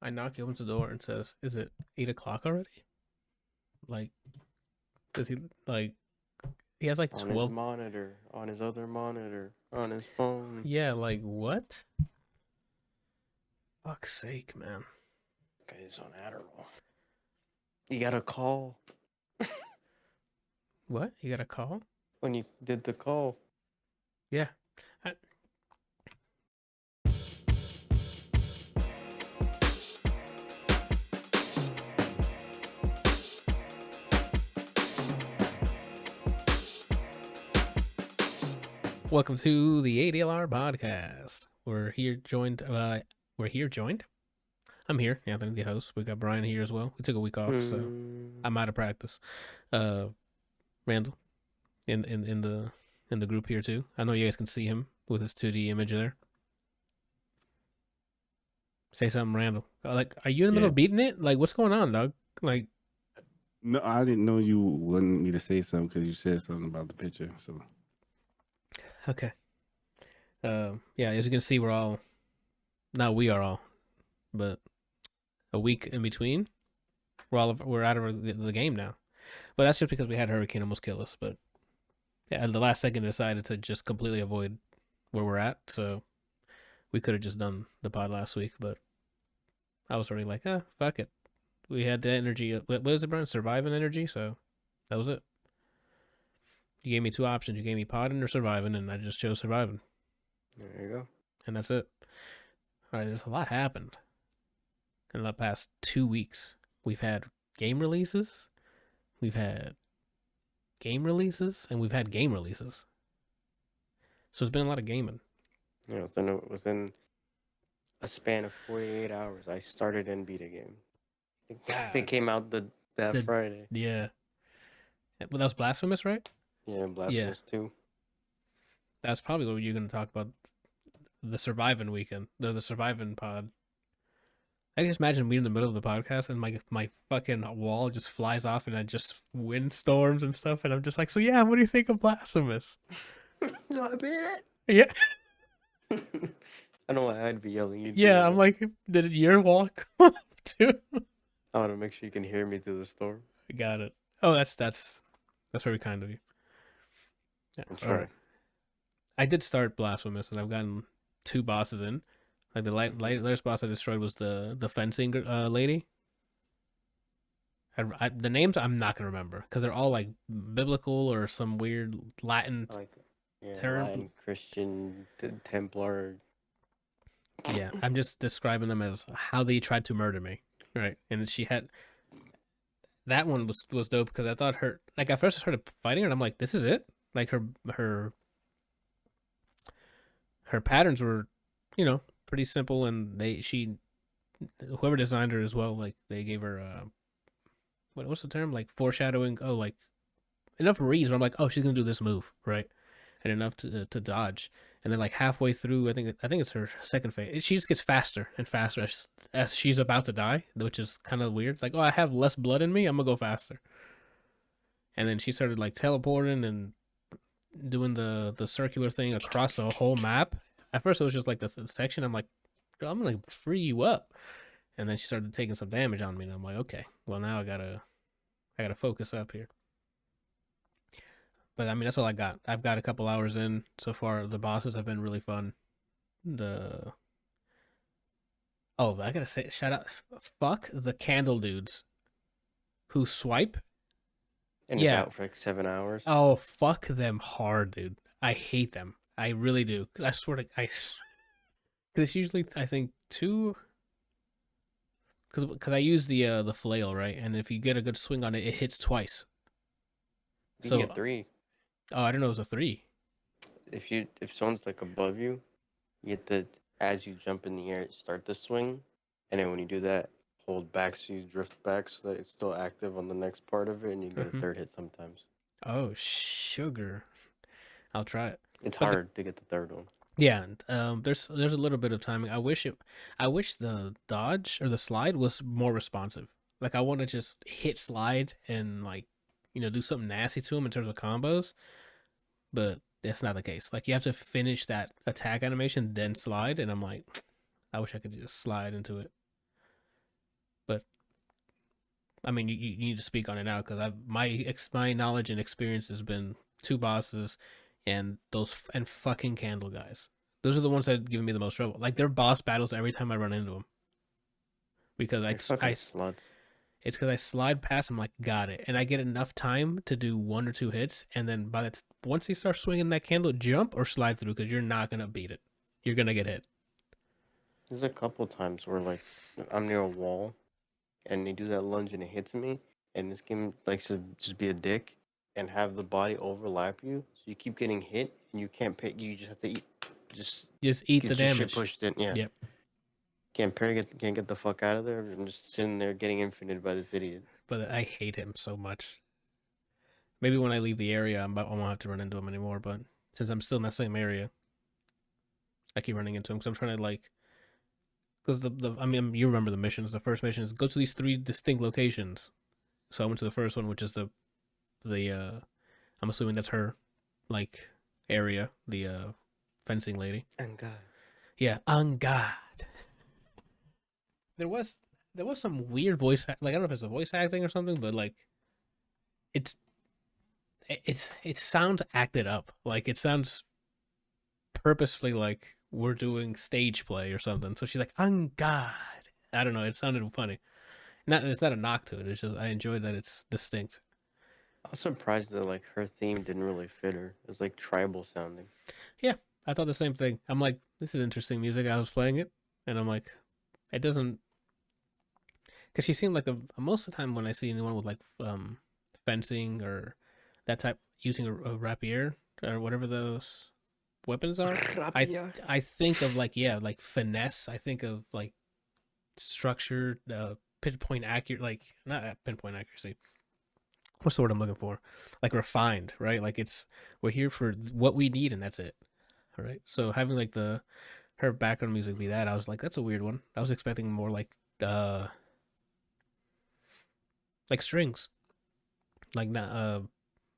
I knock, he opens the door and says, "Is it 8 o'clock already?" Like, does he like? He has like On his 12. monitor, on his other monitor, on his phone. Yeah, like what? Fuck's sake, man. Guy's on Adderall. You got a call What? You got a call? when you did the call. Yeah. I, Welcome to the ADLR podcast. We're here joined. I'm here, Anthony, the host. We got Brian here as well. We took a week off, so I'm out of practice. Randall in the group here too. I know you guys can see him with his 2D image there. Say something, Randall. Like, are you in the middle of beating it? Like, what's going on, dog? Like, no, I didn't know you wanted me to say something because you said something about the picture. So, okay. Yeah, as you can see, we are all, but a week in between, we're out of the game now. But that's just because we had Hurricane almost kill us. But yeah, at the last second, decided to just completely avoid where we're at. So we could have just done the pod last week, but I was already like, fuck it. We had the energy. What is it, Brian? Surviving energy. So that was it. You gave me two options. You gave me podding or surviving, and I just chose surviving. There you go. And that's it. All right, there's a lot happened in the past 2 weeks. We've had game releases, we've had game releases, and we've had game releases. So it's been a lot of gaming. Yeah, within a span of 48 hours, I started and beat a game. They came out that Friday. Yeah. Well, that was Blasphemous, right? Yeah, Blasphemous 2. That's probably what you're going to talk about. The surviving weekend, the surviving pod. I can just imagine me in the middle of the podcast and my fucking wall just flies off and I just windstorms and stuff, and I'm just like, so yeah, what do you think of Blasphemous? So I beat it. Yeah. I know I'd be yelling. Yeah, I'm like, did your wall come up too? I want to make sure you can hear me through the storm. Got it. Oh, that's very kind of you. Yeah, I'm sorry. Right. I did start Blasphemous and I've gotten 2 bosses in. Like the latest boss I destroyed was the fencing lady. The names I'm not gonna remember because they're all like biblical or some weird Latin term. Latin, Christian, Templar. Yeah, I'm just describing them as how they tried to murder me, right? And she had that one was dope because I thought her, like, at first I started fighting her and I'm like, this is it. Like her patterns were, pretty simple, and whoever designed her as well, like they gave her what's the term, like foreshadowing. Oh, like enough reads where I'm like, oh, she's gonna do this move, right? And enough to dodge. And then like halfway through, I think it's her second phase, she just gets faster and faster as she's about to die, which is kind of weird. It's like, oh, I have less blood in me, I'm gonna go faster. And then she started like teleporting and doing the circular thing across the whole map. At first it was just like the section. I'm like, girl, I'm gonna free you up. And then she started taking some damage on me, and I'm like, okay, well now I gotta focus up here. But I mean, that's all I got. I've got a couple hours in so far. The bosses have been really fun. I gotta say, shout out, fuck the candle dudes who swipe. And it's out for like 7 hours. Oh, fuck them hard, dude. I hate them. I really do. I swear to, because it's usually, I think, 2. Because I use the flail, right? And if you get a good swing on it, it hits twice. You can get 3. Oh, I didn't know it was a 3. If someone's like above you, you get to, as you jump in the air, start the swing, and then when you do that, hold back so you drift back so that it's still active on the next part of it, and you get a 3rd hit sometimes. Oh, sugar! I'll try it. It's hard to get the 3rd one. Yeah, and there's a little bit of timing. I wish the dodge or the slide was more responsive. Like, I want to just hit slide and, like, do something nasty to him in terms of combos, but that's not the case. Like, you have to finish that attack animation then slide, and I'm like, I wish I could just slide into it. But I mean, you need to speak on it now because my knowledge and experience has been two bosses, and and fucking candle guys. Those are the ones that give me the most trouble. Like they're boss battles every time I run into them because They're fucking sluts. it's because I slide past them like got it, and I get enough time to do one or two hits, and then once he starts swinging that candle, jump or slide through because you're not gonna beat it. You're gonna get hit. There's a couple times where like I'm near a wall and they do that lunge and it hits me, and this game likes to just be a dick and have the body overlap you, so you keep getting hit and you can't pick. You just have to Just eat get the your shit damage. pushed in. Yeah, Yep. can't get the fuck out of there. I'm just sitting there getting infinited by this idiot. But I hate him so much. Maybe when I leave the area, I won't have to run into him anymore. But since I'm still in that same area, I keep running into him because I'm trying to like. Because I mean, you remember the missions. The first mission is go to these three distinct locations. So I went to the first one, which is the I'm assuming that's her, like, area, the fencing lady. And God, Yeah, on God. There was some weird like I don't know if it's a voice acting or something, but like it's it sounds acted up. Like it sounds purposefully like we're doing stage play or something. So she's like, on God. I don't know. It sounded funny. It's not a knock to it. It's just I enjoy that it's distinct. I was surprised that like her theme didn't really fit her. It was like tribal sounding. Yeah, I thought the same thing. I'm like, this is interesting music. I was playing it, and I'm like, it doesn't, because she seemed like most of the time when I see anyone with like fencing or that type using a rapier or whatever those weapons are, I think of like like finesse. I think of like structured, pinpoint accurate, like not pinpoint accuracy. What's the word I'm looking for? Like refined, right? Like we're here for what we need and that's it. All right. So having like her background music be that, I was like, that's a weird one. I was expecting more like strings, like not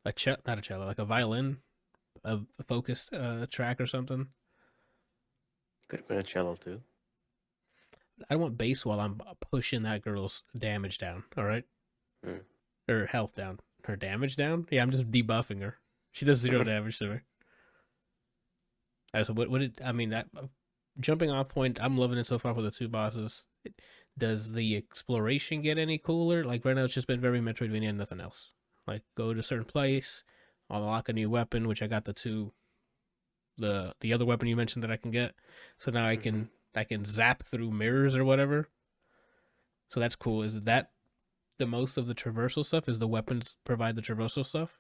not a cello, like a violin, a focused track or something. Could have been a cello too. I don't want bass while I'm pushing that girl's damage down. All right, Mm. or health down, her damage down. Yeah, I'm just debuffing her. She does 0 damage to me. So what did I mean? That jumping off point, I'm loving it so far for the two bosses. Does the exploration get any cooler? Like right now, it's just been very Metroidvania and nothing else. Like go to a certain place, unlock a new weapon, which I got the other weapon you mentioned that I can get. So now I can zap through mirrors or whatever. So that's cool. Is that the most of the traversal stuff? Is the weapons provide the traversal stuff?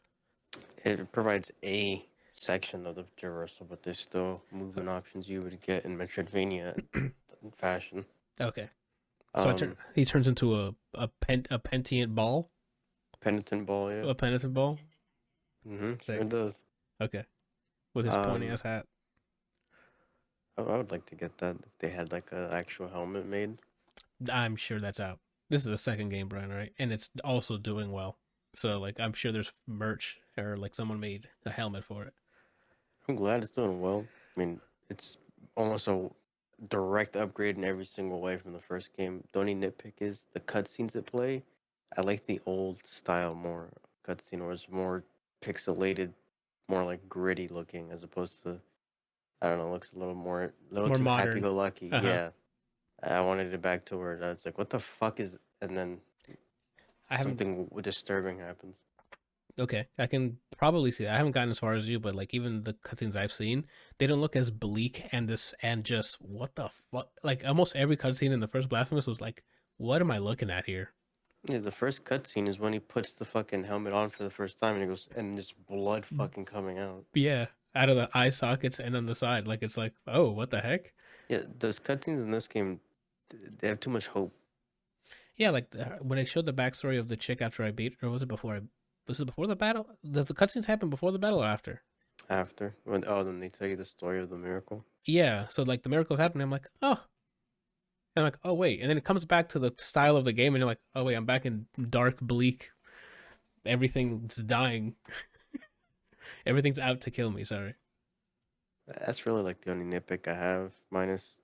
It provides a section of the traversal, but there's still movement options you would get in Metroidvania fashion. Okay. So he turns into a pentient ball. Penitent ball, yeah. A penitent ball. Sure does. Okay. With his pointy ass hat. I would like to get that if they had like an actual helmet made. I'm sure that's out. This is the second game, Brian, right? And it's also doing well. So like I'm sure there's merch or like someone made a helmet for it. I'm glad it's doing well. I mean, it's almost a direct upgrade in every single way from the first game. The only nitpick is the cutscenes it play. I like the old style more. Cutscene where it's more pixelated, more like gritty looking, as opposed to I don't know, looks a little more More too modern. happy-go-lucky. Yeah, I wanted it back to where it's like, what the fuck is? And then something disturbing happens. Okay, I can probably see that. I haven't gotten as far as you, but like even the cutscenes I've seen, they don't look as bleak and just what the fuck. Like almost every cutscene in the first Blasphemous was like, what am I looking at here? Yeah, the first cutscene is when he puts the fucking helmet on for the first time, and he goes, and just blood fucking coming out. Yeah, out of the eye sockets and on the side, like it's like, oh, what the heck? Yeah, those cutscenes in this game, they have too much hope. Yeah, like when I showed the backstory of the chick after I beat, or was it before? Was it before the battle? Does the cutscenes happen before the battle or after? After then they tell you the story of the miracle. Yeah, so like the miracle's happening. I'm like, oh, and I'm like, oh wait, and then it comes back to the style of the game, and you're like, oh wait, I'm back in dark, bleak. Everything's dying. Everything's out to kill me. Sorry. That's really like the only nitpick I have, minus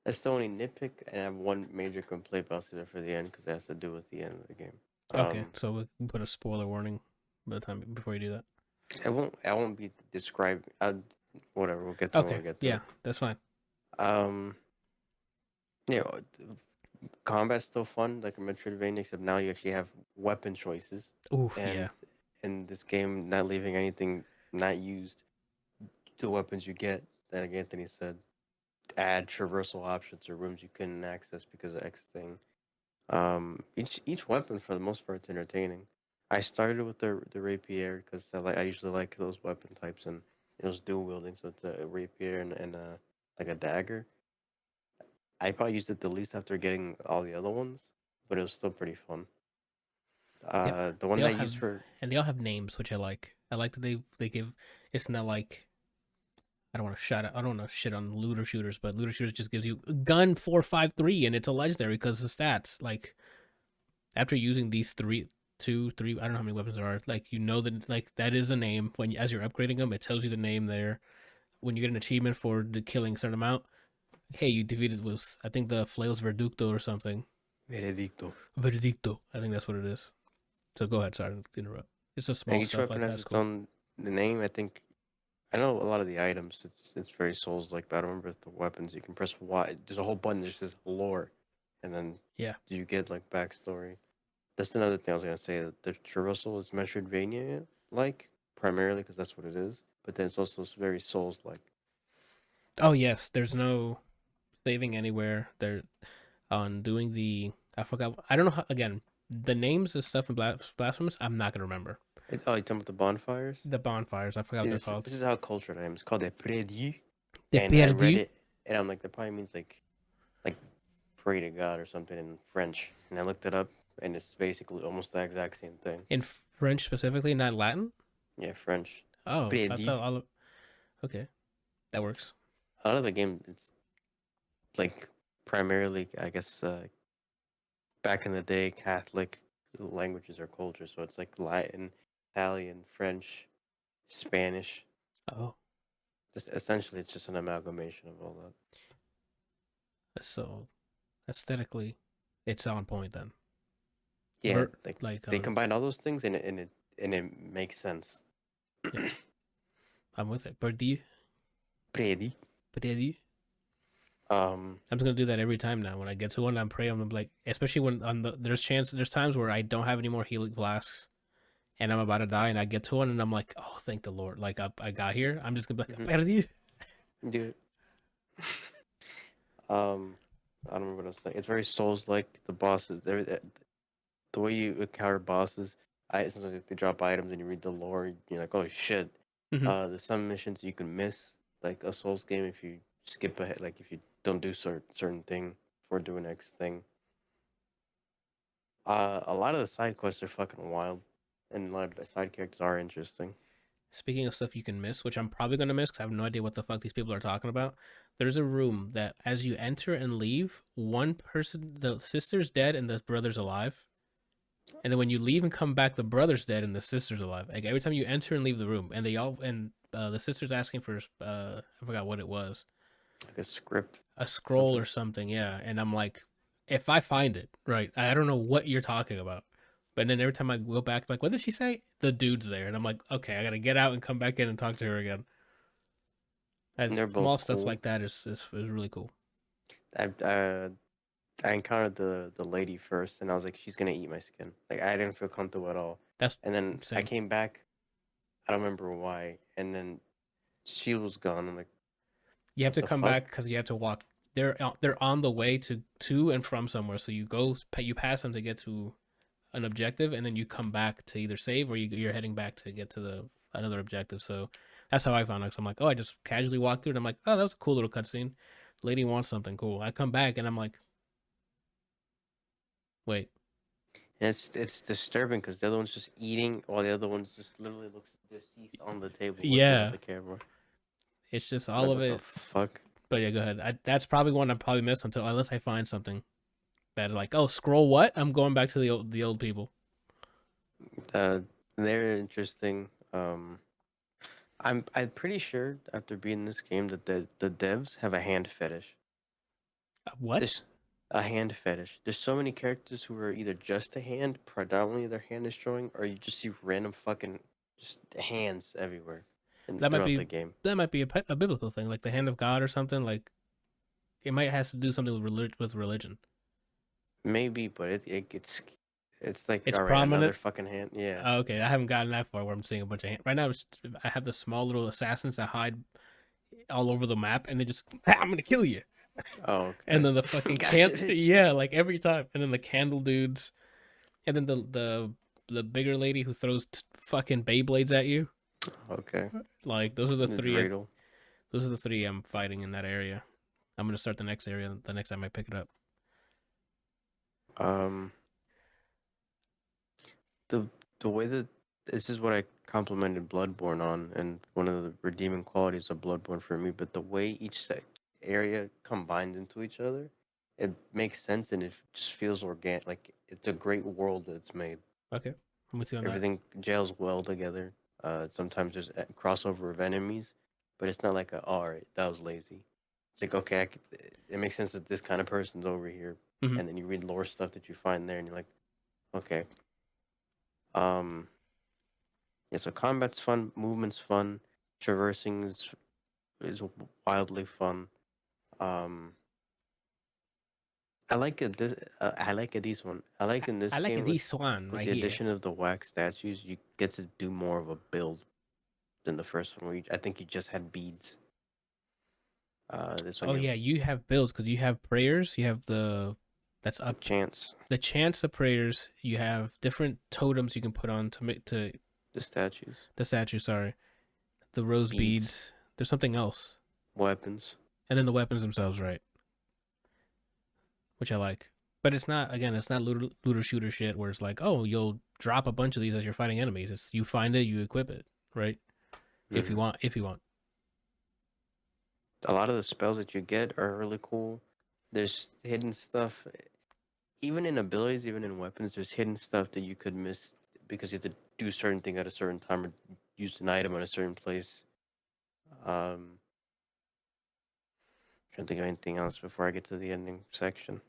That's the only nitpick, and I have one major complaint, but I'll save it for the end because it has to do with the end of the game. Okay, so we can put a spoiler warning by the time before you do that. I won't be describing. Whatever. We'll get to it when Okay, we get to yeah, it. that's fine. You know, combat's still fun, like a Metroidvania, except now you actually have weapon choices, Oof, and yeah. in this game, not leaving anything not used. The weapons you get, like Anthony said, add traversal options or rooms you couldn't access because of X thing. Each weapon for the most part is entertaining. I started with the rapier because I usually like those weapon types, and it was dual wielding, so it's a rapier and like a dagger. I probably used it the least after getting all the other ones, but it was still pretty fun. Yeah, The one they all that I used have for and they all have names, which I like. I like that they give. It's not like I don't want to shout. I don't want to shit on looter shooters, but looter shooters just gives you gun 453 and it's a legendary because of stats. Like after using these two, three, I don't know how many weapons there are. Like you know that like that is a name when as you're upgrading them, it tells you the name there. When you get an achievement for the killing a certain amount, hey, you defeated with I think the flails Verducto or something. Veredicto. Verdicto, I think that's what it is. So go ahead, sorry to interrupt. It's just And small each stuff weapon like has that's its cool. own name. I know a lot of the items. It's very Souls like, but I don't remember the weapons. You can press Y. There's a whole button that just says lore, and then Yeah. you get like backstory. That's another thing I was gonna say. That the traversal is Metroidvania like primarily because that's what it is. But then it's also very Souls like. Oh yes, there's no saving anywhere. There on doing the I forgot. I don't know how, again the names of stuff in Blasphemous. I'm not gonna remember Oh, you talking about the bonfires? the bonfires. I forgot See, what they're this called. is how cultured I am. It's called a prédieu, The and I read perdu it, and I'm like, that probably means like pray to God or something in French. And I looked it up, and it's basically almost the exact same thing. in French specifically, not Latin. Yeah, French. Oh, I Prédieu. thought all. Okay, that works. A lot of the game, it's like primarily, I guess, back in the day, Catholic languages or culture. So it's like Latin, Italian, French, Spanish. Oh, Just essentially, it's just an amalgamation of all that. so aesthetically, it's on point then. Yeah, Like they combine all those things, and it makes sense. yeah, I'm with it. Perdu, Predi. perdu. Um, I'm just gonna do that every time now. When I get to one, I'm praying. I'm like, especially when on there's times where I don't have any more healing flasks, and I'm about to die, and I get to one, and I'm like, oh, thank the Lord. Like I got here. I'm just gonna be like, Mhm. perdu. dude. I don't remember what I was saying. It's very Souls-like. The bosses, the way you encounter bosses. Sometimes they drop items and you read the lore. You're like, oh shit. Mm-hmm. There's some missions you can miss, like a Souls game, if you skip ahead, like if you don't do certain thing before doing next thing. A lot of the side quests are fucking wild, and a lot of the side characters are interesting. Speaking of stuff you can miss, which I'm probably gonna miss because I have no idea what the fuck these people are talking about. There's a room that as you enter and leave, one person, the sister's dead and the brother's alive. And then when you leave and come back, the brother's dead and the sister's alive. Like every time you enter and leave the room, and they all and the sister's asking for I forgot what it was, Like a script, a scroll something. or something. Yeah, and I'm like, if I find it right, I don't know what you're talking about. But then every time I go back, I'm like, what did she say? The dude's there, and I'm like, okay, I gotta get out and come back in and talk to her again. And And they're small both stuff cool. like that is really cool. I encountered the lady first, and I was like, she's gonna eat my skin. Like I didn't feel comfortable at all. That's And then I same. came back. I don't remember why. And then she was gone. I'm like, You have what to the come fuck? back because you have to walk. They're on the way to and from somewhere. So you pass them to get to an objective, and then you come back to either save or you're heading back to get to the another objective. So that's how I found out. So I'm like, oh, I just casually walked through, and I'm like, oh, that was a cool little cutscene. Lady wants something cool. I come back, and I'm like, wait, And it's disturbing because the other one's just eating, while the other one's just literally looks deceased on the table, looking at yeah, the camera. it's just I'm all like, of what the it. fuck? But yeah, go ahead. That's probably one I probably missed unless I find something that like, oh, scroll what? I'm going back to the old people. Uh, they're interesting. I'm pretty sure after beating this game that the devs have a hand fetish. What? There's a hand fetish. There's so many characters who are either just a hand, predominantly their hand is showing, or you just see random fucking just hands everywhere That might throughout be the game. a biblical thing, like the hand of God or something. Like it might has to do something with religion. Maybe, but it's like It's all right, another prominent. fucking hand. Yeah. Okay, I haven't gotten that far where I'm seeing a bunch of right now. I have the small little assassins that hide all over the map, and they just I'm gonna kill you. Oh, And okay. then the fucking Gotcha, can't bitch. yeah, like every time. And then the candle dudes, and then the bigger lady who throws fucking Beyblades at you. Okay. Like those are the The three. dreidel. Those are the three I'm fighting in that area. I'm gonna start the next area the next time I pick it up. Um, the the way that this is what I complimented Bloodborne on, and one of the redeeming qualities of Bloodborne for me. But the way each area combines into each other, it makes sense and it just feels organic. Like it's a great world that's made. Okay, I'm with you on that. Everything gels well together. Sometimes there's a crossover of enemies, but it's not like a, oh, all right, that was lazy. It's like okay, it makes sense that this kind of person's over here, Mm-hmm. and then you read lore stuff that you find there, and you're like, okay. Um, yeah, so combat's fun, movement's fun, traversing is wildly fun. Um, I like it. I like it. This one. I like in this I like game this one with right the here. addition of the wax statues, you get to do more of a build than the first one. Where I think you just had beads. This one Oh you have yeah, you have builds because you have prayers. You have that's the up chance, the chants of prayers. You have different totems you can put on to make to the statues, the statue. Sorry, the rose beads, beads. There's something else, weapons. and then the weapons themselves, right? Which I like. But it's not again. It's not looter shooter shit where it's like, oh, you'll drop a bunch of these as you're fighting enemies. It's you find it, you equip it, right? If you Hmm. want, if you want. A lot of the spells that you get are really cool. There's hidden stuff, even in abilities, even in weapons. There's hidden stuff that you could miss because you have to do certain thing at a certain time or use an item in a certain place. Trying to think of anything else before I get to the ending section.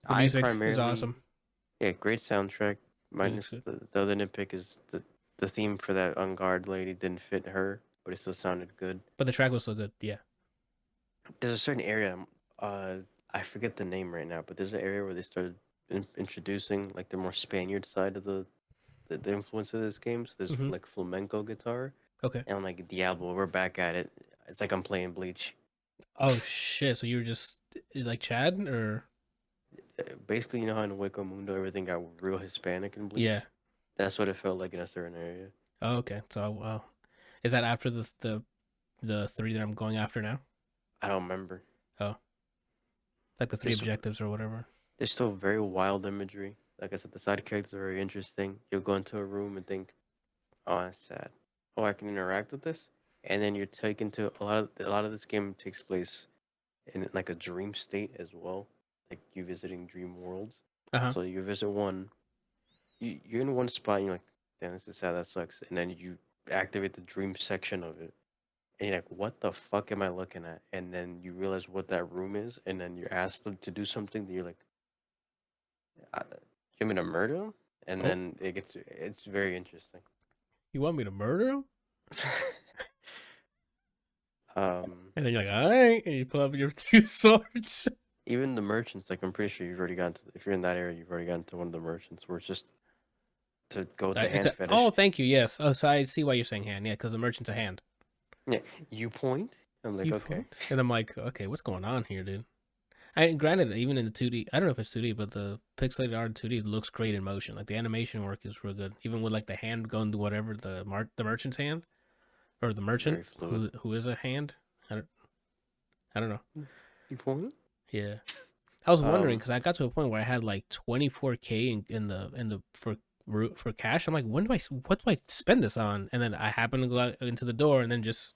The I music is primarily, awesome. yeah, great soundtrack. Music's Minus good. the other nitpick is the theme for that unguard lady didn't fit her, but it still sounded good. But the track was so good. Yeah. There's a certain area, uh, I forget the name right now, but there's an area where they started introducing like the more Spaniard side of the influence of this game. So there's Mm-hmm. like flamenco guitar, Okay. and I'm like Diablo, we're back at it. It's like I'm playing Bleach. Oh shit! So you were just like Chad, or Basically, you know how in Hueco Mundo everything got real Hispanic in yeah? Bleach? That's what it felt like in a certain area. Oh, okay. So is that after the three that I'm going after now? I don't remember. Oh, like the three There's objectives or whatever. there's still very wild imagery. Like I said, the side characters are very interesting. You'll go into a room and think, "Oh, that's sad. Oh, I can interact with this," and then you're taken to a lot of this game takes place in like a dream state as well. Like you visiting dream worlds. Uh huh. So you visit one, you're in one spot, and you're like, "Damn, this is sad. That sucks." And then you activate the dream section of it, and you're like, "What the fuck am I looking at?" And then you realize what that room is, and then you're asked them to do something that you're like, "You want me to murder him?" And Oh, then it's very interesting. you want me to murder him? And then you're like, all right, and you pull up your two swords. Even the merchants, like I'm pretty sure you've already gotten to. If you're in that area, you've already gotten to one of the merchants where it's just to go with the hand Oh, fetish. thank you. Yes. Oh, so I see why you're saying hand. Yeah, because the merchant's a hand. Yeah, you point. I'm like, You okay. point, and I'm like, okay, what's going on here, dude? I granted, even in the 2D, I don't know if it's 2D, but the pixelated art in 2D looks great in motion. Like the animation work is real good, even with like the hand going to whatever the merchant's hand or the merchant Very fluid. who is a hand. I don't know. You point. Yeah, I was wondering Um, because I got to a point where I had like 24K in the for cash. I'm like, what do I spend this on? And then I happen to go out into the door and then just.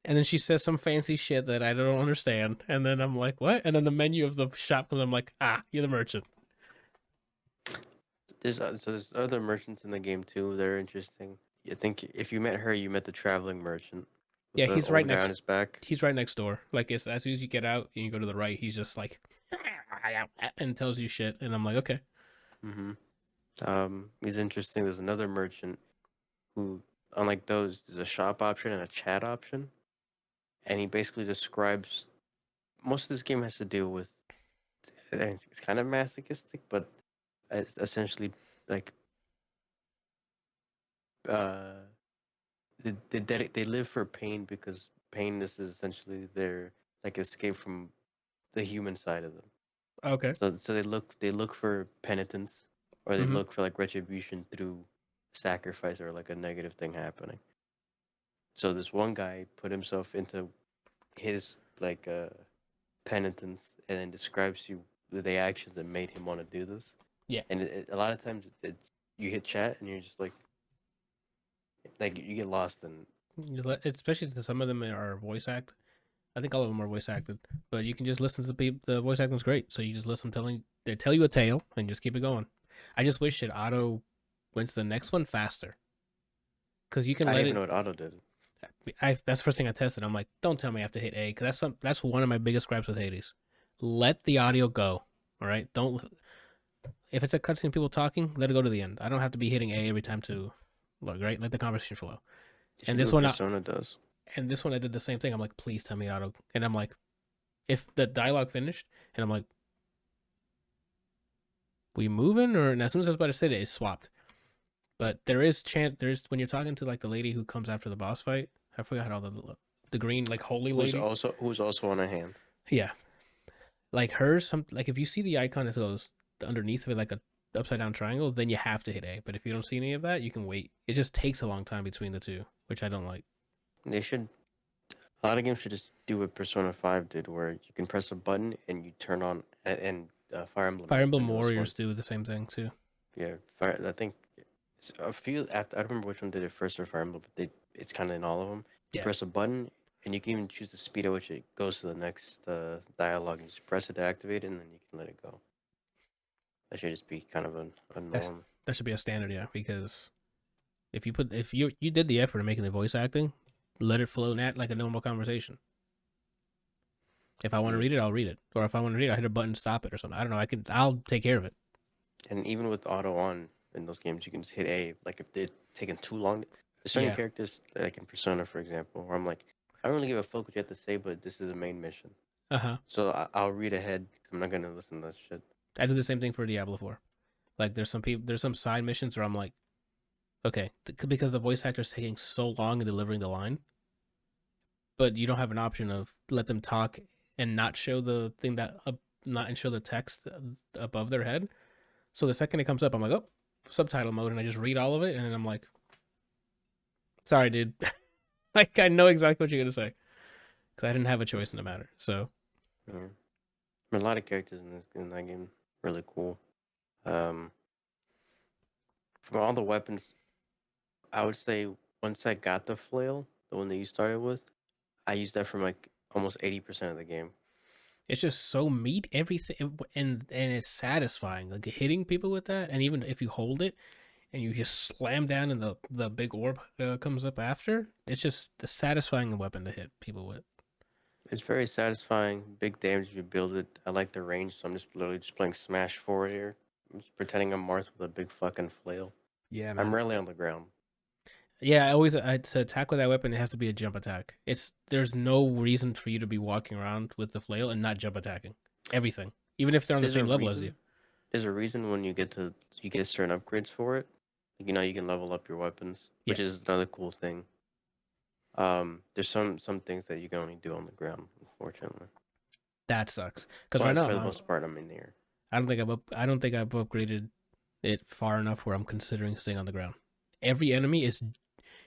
And then she says some fancy shit that I don't understand. And then I'm like, what? And then the menu of the shop comes, I'm like, you're the merchant. there's other merchants in the game too. They're interesting. I think if you met her, you met the traveling merchant. with Yeah, the he's right old guy on next. his back. He's right next door. Like as soon as you get out and you go to the right, he's just like and tells you shit, and I'm like, okay. Mm-hmm. He's interesting. There's another merchant who, unlike those, there's a shop option and a chat option, and he basically describes most of this game has to do with. It's kind of masochistic, but it's essentially like uh, they live for pain because pain is essentially their like escape from the human side of them. Okay. So they look for penitence or they Mm-hmm. look for like retribution through sacrifice or like a negative thing happening. So this one guy put himself into his like penitence and then describes you the actions that made him want to do this. Yeah. And a lot of times it's you hit chat and you're just like you get lost in. Especially since some of them are voice act. I think all of them are voice acted, but you can just listen to the voice acting's great. So you just listen they tell you a tale and just keep it going. I just wish it auto went to the next one faster because you can I let didn't even it. know what auto did. That's the first thing I tested. I'm like, don't tell me I have to hit A because that's one of my biggest gripes with Hades. Let the audio go. All right, don't. If it's a cutscene, people talking, let it go to the end. I don't have to be hitting A every time to look. Right, let the conversation flow. You And should do this what one, Persona does. and this one, I did the same thing. I'm like, please tell me auto. And I'm like, if the dialogue finished, and I'm like, we moving? Or and as soon as I was about to say it swapped. But there's when you're talking to like the lady who comes after the boss fight. I forgot all the green like holy lady. Who's also on a hand. Yeah, like hers. Like if you see the icon that goes underneath of it like a upside down triangle, then you have to hit A. But if you don't see any of that, you can wait. It just takes a long time between the two, which I don't like. They should. A lot of games should just do what Persona 5 did, where you can press a button and you turn on and Fire Emblem Fire has Emblem the newest one. Warriors do the same thing too. Yeah, I think it's a few. I don't remember which one did it first or Fire Emblem, but it's kind of in all of them. You Yeah, press a button and you can even choose the speed at which it goes to the next dialogue. You just press it to activate it, and then you can let it go. That should just be kind of a that's norm. that should be a standard, yeah. Because if you did the effort of making the voice acting, let it flow like a normal conversation. If I want to Yeah. read it, I'll read it. Or if I want to read it, I hit a button, stop it, or something. I don't know. I'll take care of it. And even with auto on in those games, you can just hit A. Like if they're taking too long, there's certain Yeah. characters, like in Persona, for example, where I'm like, I don't really give a fuck what you have to say, but this is a main mission. Uh-huh. So I'll read ahead because I'm not gonna listen to that shit. I do the same thing for Diablo 4. Like there's some side missions where I'm like, okay, because the voice actor's taking so long in delivering the line, but you don't have an option of let them talk and not show the thing not and show the text above their head. So the second it comes up, I'm like, oh, subtitle mode, and I just read all of it, and then I'm like, sorry, dude. Like I know exactly what you're gonna say because I didn't have a choice in the matter. So Yeah. I mean, a lot of characters in that game really cool. Um, from all the weapons, I would say once I got the flail, the one that you started with, I used that for like almost 80% of the game. it's just so meat everything, and it's satisfying. Like hitting people with that, and even if you hold it and you just slam down and the big orb comes up after, it's just the satisfying weapon to hit people with. It's very satisfying, big damage if you build it. I like the range, so I'm just literally just playing Smash 4 here. I'm just pretending I'm Marth with a big fucking flail. Yeah, I'm man. rarely on the ground. Yeah, to attack with that weapon, it has to be a jump attack. There's no reason for you to be walking around with the flail and not jump attacking everything, even if they're on the There's a same level as you. reason. There's a reason when you get certain upgrades for it. You know, you can level up your weapons, Yeah, which is another cool thing. There's some things that you can only do on the ground, unfortunately. that sucks. Because right But now, for the most part, I'm in the air. I don't think I've upgraded it far enough where I'm considering staying on the ground. Every enemy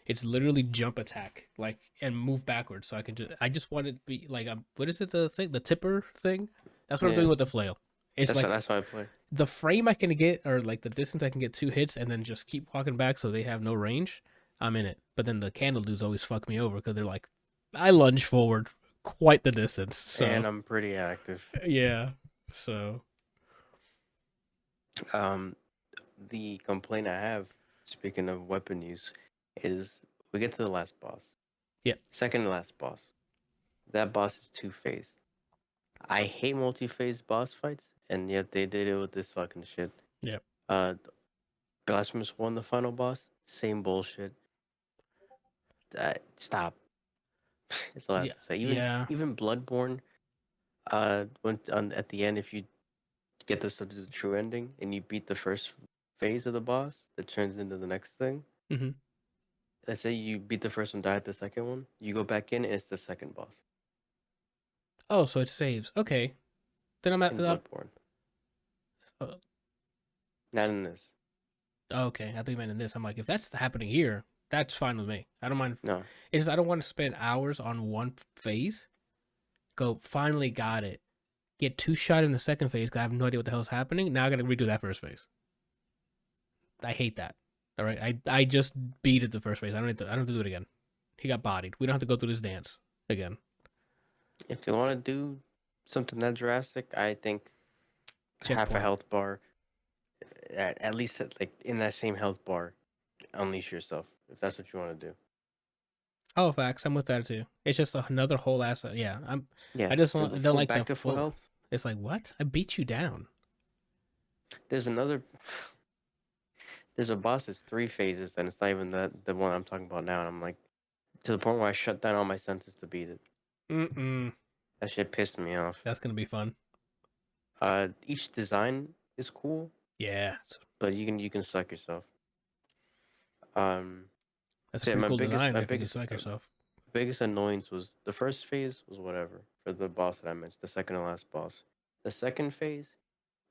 it's literally jump attack like and move backwards. So I just want it to be like what is it the tipper thing? That's what I'm Yeah, doing with the flail. It's like that's how I play. the frame I can get or like the distance I can get 2 hits and then just keep walking back so they have no range. I'm in it. But then the candle dudes always fuck me over because they're like, I lunge forward quite the distance. So And I'm pretty active. yeah. So Um, the complaint I have, speaking of weapon use, is we get to the last boss. Yep. Second to last boss. That boss is two-phased. I hate multi-phase boss fights, and yet they did it with this fucking shit. Yep. Blasphemous won the final boss. Same bullshit. Stop. That's all I have Yeah. to say. Yeah. Even Bloodborne, at the end, if you get this to the true ending and you beat the first phase of the boss that turns into the next thing. Mm-hmm. Let's say you beat the first one, die at the second one. You go back in, and it's the second boss Oh, so it saves. Okay. Then I'm at. in Bloodborne. Uh, Not in this. okay, I think you meant in this. I'm like, if that's happening here, that's fine with me. I don't mind. No. It's just I don't want to spend hours on one phase. Go finally got it. Get two shot in the second phase because I have no idea what the hell's happening. Now I gotta redo that first phase. I hate that. All right, I just beat it the first phase. I don't have to do it again. He got bodied. We don't have to go through this dance again. If you want to do something that drastic, I think half a Checkpoint. health bar, at least like in that same health bar, unleash yourself if that's what you want to do. Oh, facts. I'm with that too. It's just another whole ass. Yeah, Yeah. I just So don't full like back the to full full. health. It's like what? I beat you down. There's another. There's a boss that's three phases, and it's not even the one I'm talking about now. And I'm like, to the point where I shut down all my senses to beat it. Mm-mm. That shit pissed me off. That's gonna be fun. Each design is cool, Yeah, but you can suck yourself. Um, that's a so yeah, pretty my cool biggest design my if you can biggest psych yourself. biggest annoyance was the first phase was whatever for the boss that I mentioned, the second to last boss. The second phase,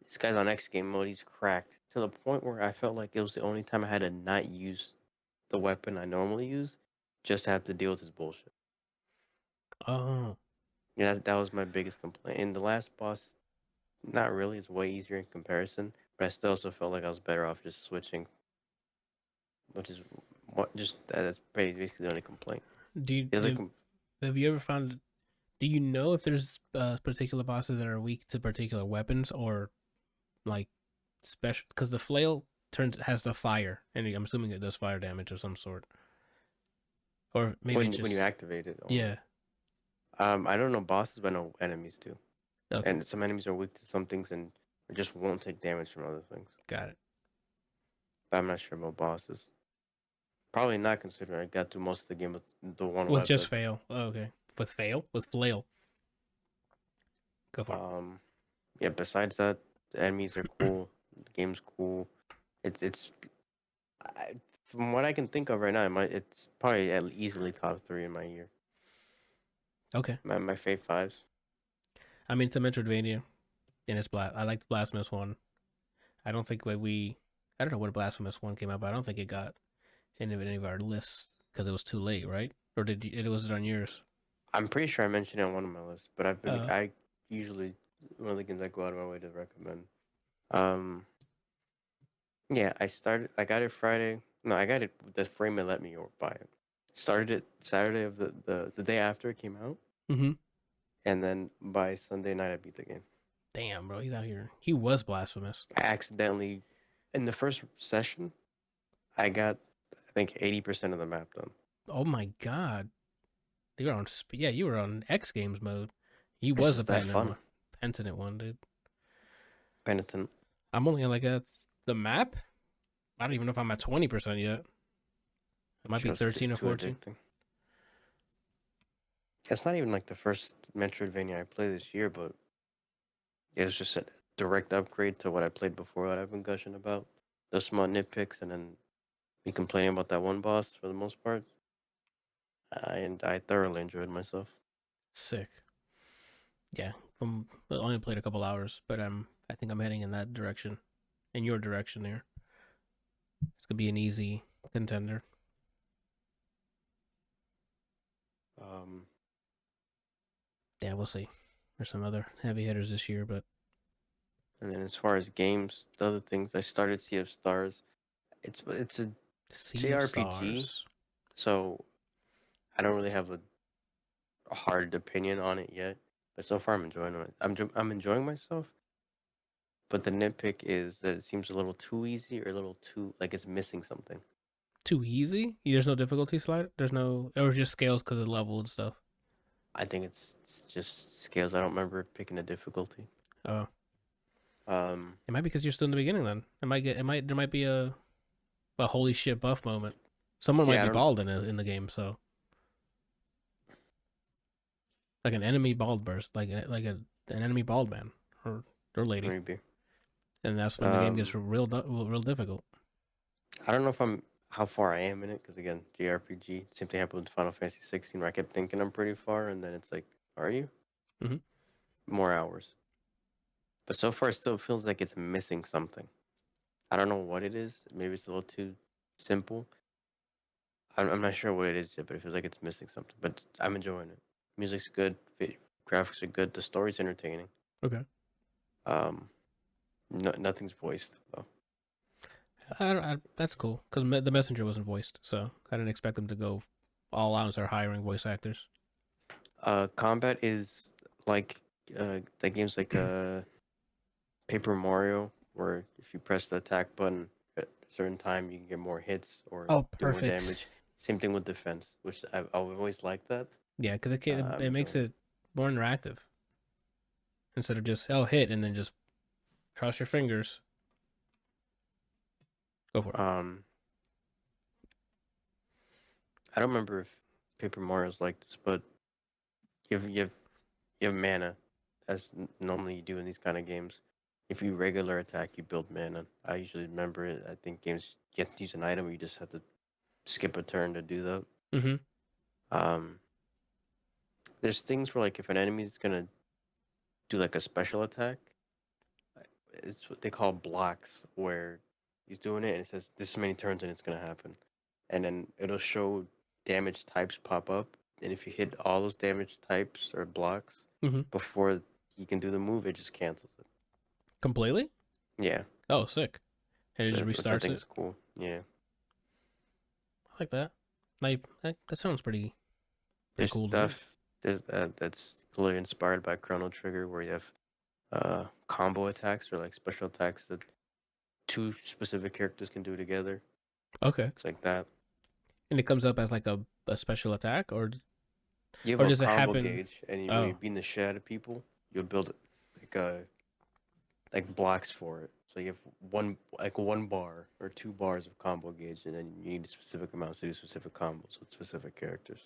this guy's on X game mode. He's cracked to the point where I felt like it was the only time I had to not use the weapon I normally use, just to have to deal with his bullshit. Oh, Yeah, that was my biggest complaint. And the last boss, not really. It's way easier in comparison, but I still also felt like I was better off just switching, which is what just that's basically the only complaint. do you The other have you ever found? Do you know if there's particular bosses that are weak to particular weapons or like special? Because the flail has the fire, and I'm assuming it does fire damage of some sort, or maybe it when you just activate it only. yeah. I don't know bosses, but I know enemies too. Okay, And some enemies are weak to some things and just won't take damage from other things. got it. But I'm not sure about bosses. Probably not, considering I got through most of the game with the one With just weapon. fail. Oh, okay, with flail. Go for it. Yeah. Besides that, the enemies are cool. The game's cool. It's I, from what I can think of right now, it's probably easily top 3 in my year. Okay, My fave fives. I mean it's a Metroidvania, and it's I like the Blasphemous one. I don't think I don't know when Blasphemous one came out, but I don't think it got in any of our lists because it was too late, right? Or was it on yours? I'm pretty sure I mentioned it on one of my lists, but Uh, I usually one of the games I go out of my way to recommend. Um, yeah, I got it Friday. No, I got it the frame it let me buy it. Started it Saturday of the day after it came out, mm-hmm. and then by Sunday night I beat the game. Damn, bro, he's out here. He was Blasphemous. I accidentally in the first session, I got I think 80% of the map done. Oh my god, you were on yeah, you were on X Games mode. He It's was the just that fun. penitent one, dude. Penitent. I'm only on like the map. I don't even know if I'm at 20% yet. It might be Shit's 13 or too 14. addicting. It's not even like the first Metroidvania I played this year, but it was just a direct upgrade to what I played before that I've been gushing about. Those small nitpicks and then me complaining about that one boss for the most part. And I thoroughly enjoyed myself. Sick. Yeah, I only played a couple hours, but I think I'm heading in that direction, in your direction there. It's gonna be an easy contender. Um, Yeah, we'll see. There's some other heavy hitters this year, but and then as far as games, the other things I started Sea of Stars. It's a Sea of JRPG, Stars. so I don't really have a hard opinion on it yet. But so far I'm enjoying it. I'm enjoying myself. But the nitpick is that it seems a little too easy or a little too like it's missing something. too easy? There's no difficulty slide. There's no, or just scales because of the level and stuff. I think it's just scales. I don't remember picking a difficulty. Oh, Um, it might be because you're still in the beginning. Then there might be a holy shit buff moment. Someone might yeah, I be don't bald in the game, so like an enemy bald burst, an enemy bald man or lady, maybe. and that's when the game gets Um, real difficult. I don't know if I'm how far I am in it because again, JRPG. Same thing happened with Final Fantasy 16 where I kept thinking I'm pretty far, and then it's like, are you? Mhm. More hours. But so far, it still feels like it's missing something. I don't know what it is. Maybe it's a little too simple. I'm not sure what it is yet, but it feels like it's missing something. But I'm enjoying it. Music's good. Graphics are good. The story's entertaining. Okay, Um, no, nothing's voiced though. that's cool because the messenger wasn't voiced, so I didn't expect them to go all out and start hiring voice actors. Combat is like the game's like Paper Mario, where if you press the attack button at a certain time, you can get more hits or Oh, do more perfect. damage. Same thing with defense, which I've always liked that. Yeah, because I'm it makes enjoying it more interactive instead of just hit and then just cross your fingers. Go for it. it. I don't remember if Paper Mario's like this, but you have mana, as normally you do in these kind of games. If you regular attack, you build mana. I usually remember it. I think games you have to use an item, you just have to skip a turn to do that. Mm-hmm. Um, there's things where like if an enemy's gonna do like a special attack, it's what they call blocks, where he's doing it and it says this many turns and it's gonna happen, and then it'll show damage types pop up, and if you hit all those damage types or blocks Mm-hmm. before he can do the move, it just cancels it. Completely? Yeah, Oh, sick. And it just which I restarts think it. is cool. Yeah, I like that. Like that sounds pretty there's cool to me. stuff that's clearly inspired by Chrono Trigger, where you have combo attacks or like special attacks that two specific characters can do together. Okay. It's like that. And it comes up as like a special attack, You have or a does it combo happen? gauge, and when Oh, you're beating the shit out of people, you'll build like like blocks for it. So you have one bar or 2 bars of combo gauge, and then you need specific amounts to do specific combos with specific characters,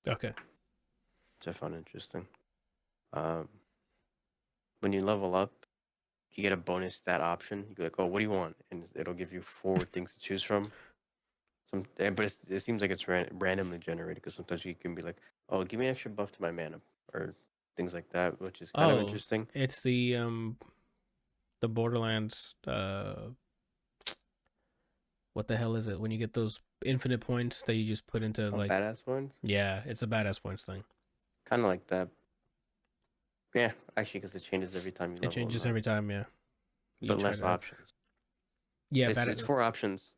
okay. which I found interesting. Um, when you level up, you get a bonus stat option. You go like, "Oh, what do you want?" And it'll give you 4 things to choose from. But it seems like it's randomly generated because sometimes you can be like, "Oh, give me an extra buff to my mana," or things like that, which is kind of Oh, interesting. it's the Borderlands. What the hell is it? When you get those infinite points that you just put into Oh, like, badass ones, yeah, it's a badass points thing. kind of like that. Yeah, actually, because it changes every time you It level them changes up, every time. Yeah, you but try less to. options. Yeah, It's 4 options,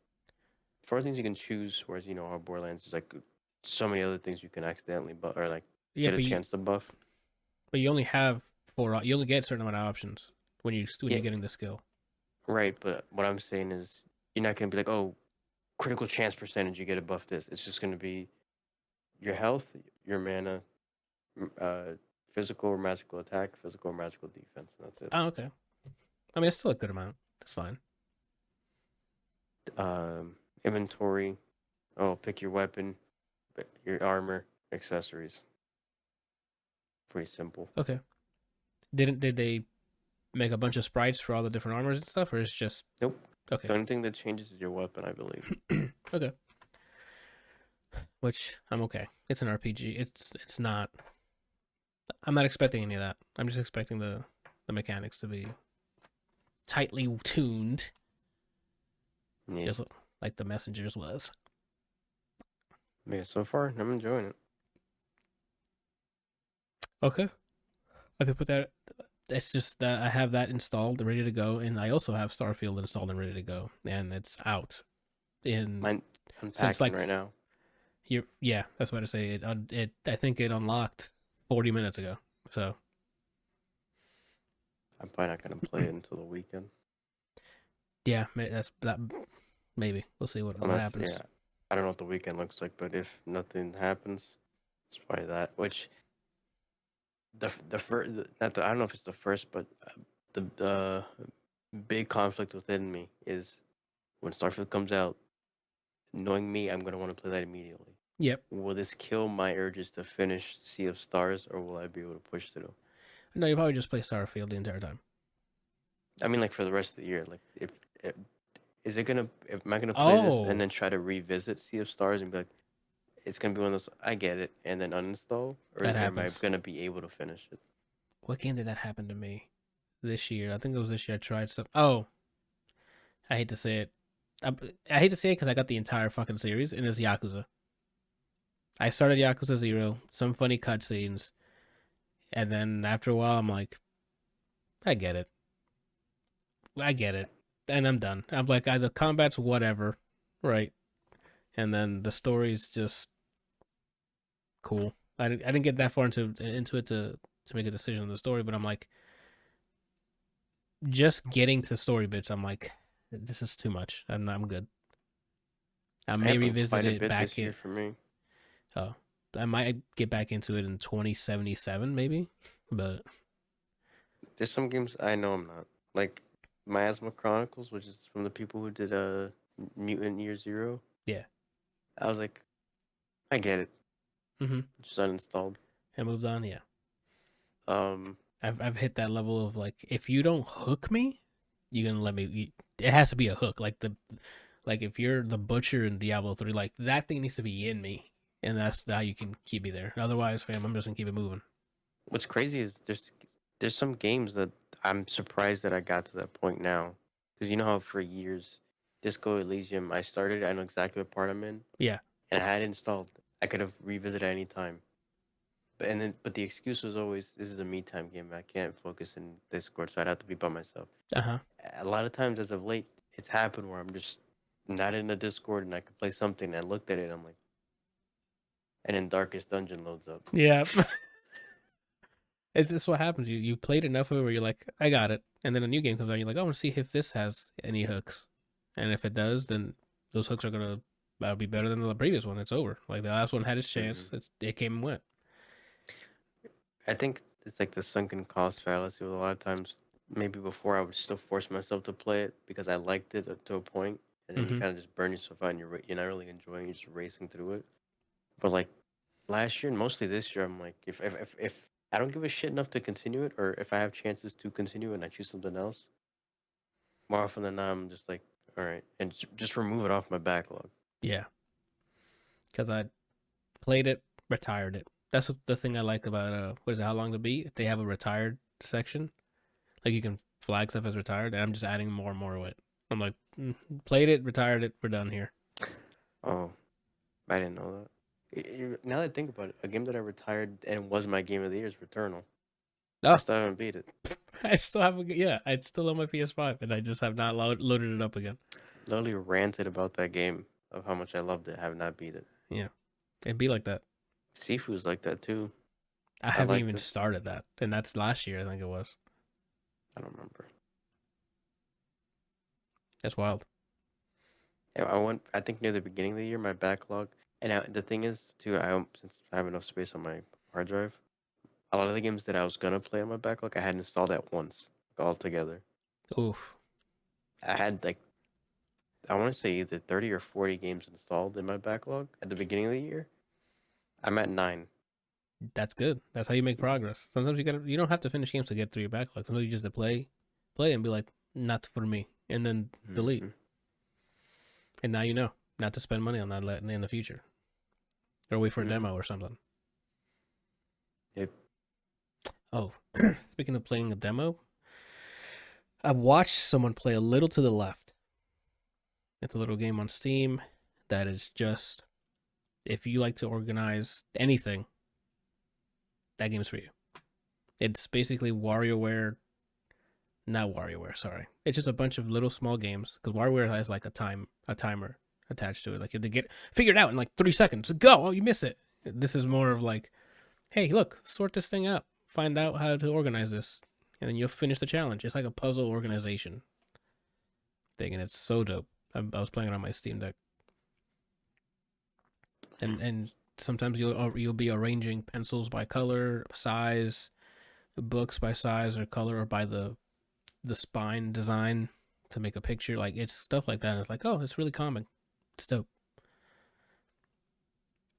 4 things you can choose. Whereas on Borderlands, there's like so many other things you can accidentally buff or like yeah, get a chance to buff. but you only have four. You only get a certain amount of options when Yeah, you're getting the skill. right. But what I'm saying is, you're not gonna be like, oh, critical chance percentage, you get to buff this. It's just gonna be your health, your mana, uh, physical or magical attack, physical or magical defense. And that's it. Oh, okay. I mean, it's still a good amount. That's fine. Inventory. Oh, pick your weapon, your armor, accessories. Pretty simple. Okay. Did they make a bunch of sprites for all the different armors and stuff, or is just Nope. okay? The only thing that changes is your weapon, I believe. Okay. Which I'm okay. It's an RPG. It's not. I'm not expecting any of that. I'm just expecting the mechanics to be tightly tuned, Yeah. just like the Messengers was. Yeah, so far, I'm enjoying it. Okay. I could put that. It's just that I have that installed, ready to go, and I also have Starfield installed and ready to go, and it's out in Mine since unpacking right now. here. Yeah, that's what I say. It I think it unlocked 40 minutes ago. So I'm probably not gonna play it until the weekend. yeah, that's that. Maybe we'll see what Unless, happens. yeah, I don't know what the weekend looks like, but if nothing happens, it's probably that. Which the first, not the, I don't know if it's the first, but the big conflict within me is when Starfield comes out. Knowing me, I'm gonna want to play that immediately. Yep. Will this kill my urges to finish Sea of Stars, or will I be able to push through? No, you probably just play Starfield the entire time. I mean, like for the rest of the year, like if is it gonna? Am I gonna play this Oh, and then try to revisit Sea of Stars and be like, it's gonna be one of those. I get it, and then uninstall, or that am I happens. gonna be able to finish it? What game did that happen to me this year? I think it was this year. I tried some. Oh, I hate to say it. I hate to say it because I got the entire fucking series, and it's Yakuza. I started Yakuza 0, some funny cutscenes, and then after a while, I'm like, I get it. I get it. And I'm done. I'm like, the combat's whatever, right? And then the story's just cool. I didn't get that far into it to make a decision on the story, but I'm like, just getting to story bits, I'm like, this is too much. I'm good. I may Anthem revisit quite a it bit back this year for me. Oh, I might get back into it in 2077 maybe, but There's some games I know I'm not like Miasma Chronicles, which is from the people who did Mutant Year Zero. yeah. I was like, I get it. Mm-hmm. Just uninstalled. I moved on. Yeah, Um, I've hit that level of like, if you don't hook me, you're gonna let me. It has to be a hook. Like if you're the butcher in Diablo 3, like that thing needs to be in me, and that's how you can keep me there. Otherwise, fam, I'm just gonna keep it moving. what's crazy is there's some games that I'm surprised that I got to that point now, because you know how for years, Disco Elysium, I started, I know exactly what part I'm in, Yeah. and I had it installed. I could have revisited any time. But the excuse was always, this is a me time game. I can't focus in Discord, so I'd have to be by myself. Uh huh. A lot of times, as of late, it's happened where I'm just not in the Discord and I could play something. And I looked at it, and I'm like, and then Darkest Dungeon loads up. Yeah. It's what happens. You played enough of it where you're like, I got it, and then a new game comes out. You're like, I want to see if this has any hooks, and if it does, then those hooks are gonna be better than the previous one. It's over. Like the last one had its chance. It came and went. I think it's like the sunken cost fallacy. With a lot of times, maybe before I would still force myself to play it because I liked it up to a point, and then you Mm-hmm. kind of just burn yourself out, and you're not really enjoying. You're just racing through it. But like last year and mostly this year, I'm like, if I don't give a shit enough to continue it, or if I have chances to continue and I choose something else, more often than not, I'm just like, all right, and just remove it off my backlog. Yeah, because I played it, retired it. That's the thing I like about what is it? How long to beat? They have a retired section, like you can flag stuff as retired, and I'm just adding more and more to it. I'm like, played it, retired it, we're done here. Oh, I didn't know that. Now that I think about it, a game that I retired and was my game of the year is Returnal. I Oh, still haven't beat it. I still have I still on my PS5, and I just have not loaded it up again. Literally ranted about that game of how much I loved it. Have not beat it. Yeah, it'd be like that. Sifu's like that too. I haven't liked even it. started that, and that's last year. I think it was. I don't remember. That's wild. Yeah, I think near the beginning of the year, my backlog. And the thing is, too, since I have enough space on my hard drive, a lot of the games that I was gonna play on my backlog, I had installed at once, all together. Oof, I had like, I want to say either 30 or 40 games installed in my backlog at the beginning of the year. I'm at 9. that's good. That's how you make progress. Sometimes you don't have to finish games to get through your backlog. Sometimes you just have to play, and be like, not for me, and then delete. And now you know not to spend money on that in the future, or wait for a demo or something. Yep. Oh, speaking of playing a demo, I watched someone play A Little to the Left. It's a little game on Steam that is just, if you like to organize anything, that game's for you. It's basically WarioWare, not WarioWare, sorry. It's just a bunch of little small games, because WarioWare has like a timer attached to it. Like you have to get figured out in like 3 seconds. Go! Oh, you missed it. This is more of like, hey, look, sort this thing out. Find out how to organize this, and then you'll finish the challenge. It's like a puzzle organization thing, and it's so dope. I was playing it on my Steam Deck. and sometimes you'll be arranging pencils by color, size, books by size or color, or by the spine design to make a picture. Like, it's stuff like that. And it's like, oh, it's really calming. It's dope.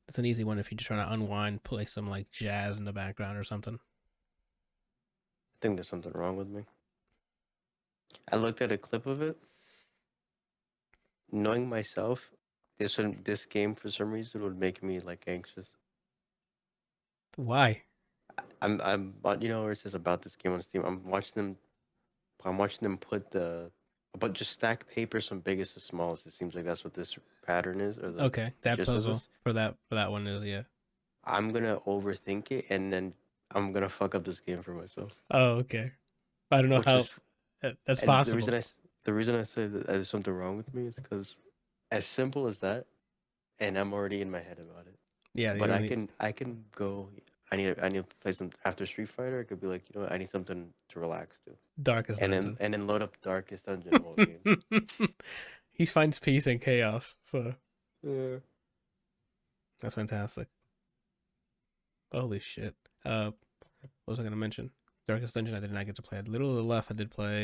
It's an easy one if you're just trying to unwind, play some like jazz in the background or something. I think there's something wrong with me. I looked at a clip of it. Knowing myself, this game for some reason would make me like anxious. Why? You know where it says about this game on Steam. I'm watching them put just stack papers from biggest to smallest. It seems like that's what this pattern is, or the Okay, that gist of puzzle this. for that one is, yeah. I'm gonna overthink it, and then I'm gonna fuck up this game for myself. Oh, okay. I don't know Which how is that's and possible. the reason I say that there's something wrong with me is because as simple as that, and I'm already in my head about it. Yeah, But I can go. I need to play some after Street Fighter. I could be like, you know what, I need something to relax to, Darkest and Dungeon. then load up Darkest Dungeon whole game. He finds peace in chaos, so Yeah. that's fantastic. Holy shit. What was I gonna mention? Darkest Dungeon I did not get to play. A little to the left I did play.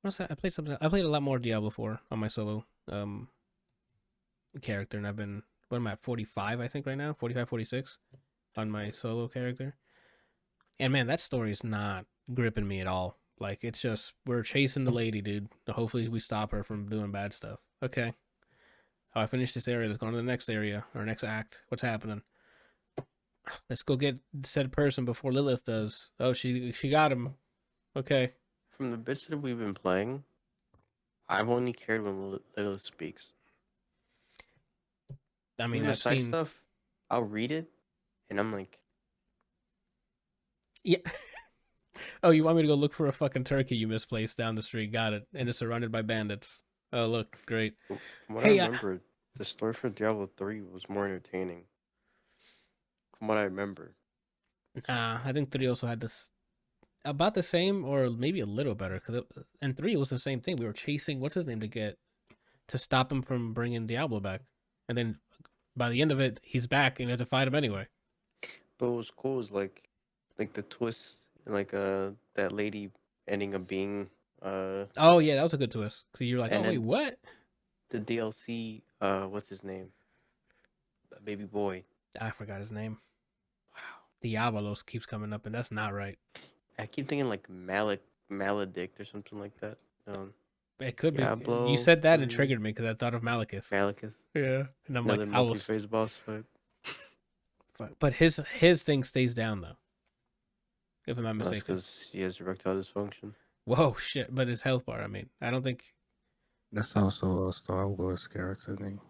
What was that? I played something. I played a lot more Diablo 4 on my solo character, and I've been, what am I at, 45 I think right now? 45, 46 on my solo character. And man, that story is not gripping me at all. Like, it's just, we're chasing the lady, dude. Hopefully we stop her from doing bad stuff. Okay. Oh, I finished this area. Let's go on to the next area or next act. What's happening? Let's go get said person before Lilith does. Oh, she got him. Okay. From the bits that we've been playing, I've only cared when Lilith speaks. I mean, Even the I've side seen stuff, I'll read it, and I'm like, yeah. Oh, you want me to go look for a fucking turkey you misplaced down the street? Got it. And it's surrounded by bandits. Oh, look, great. from what Hey, I remember, the story for Diablo 3 was more entertaining. From what I remember. I think 3 also had this about the same or maybe a little better, and 3 was the same thing. We were chasing what's his name to stop him from bringing Diablo back, and then by the end of it, he's back and you had to fight him anyway. But what was cool is like the twist, and like that lady ending up being Oh yeah, that was a good twist. So you're like, and oh wait, then what? the DLC, what's his name? Baby boy. I forgot his name. Wow. Diabolos keeps coming up, and that's not right. I keep thinking like Maledict or something like that. It could be. Diablo You said that and it 3. triggered me because I thought of Malekith. Malekith. Yeah, and I'm Another like, I was. multi-phase boss fight. But his thing stays down though, if I'm not That's mistaken. because he has erectile dysfunction. Whoa, shit! But his health bar. I mean, I don't think. That's also a Star Wars character name.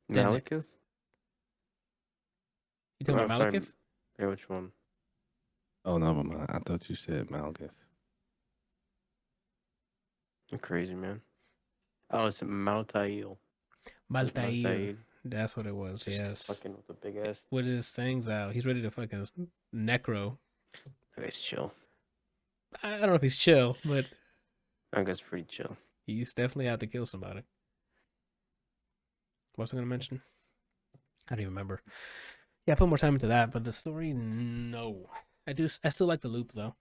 Then it- Malekith? You talking Oh, about sorry. Malekith? Yeah, which one? Oh, never mind. I thought you said Malgus. You're crazy, man. Oh, it's Maltail. Maltair. That's what it was. Just Yes. fucking with the big ass. With his things out, he's ready to fucking necro. That guy's chill. I don't know if he's chill, but That guy's pretty chill. he's definitely out to kill somebody. What was I gonna mention? I don't even remember. Yeah, I put more time into that, but the story, no. I still like the loop though.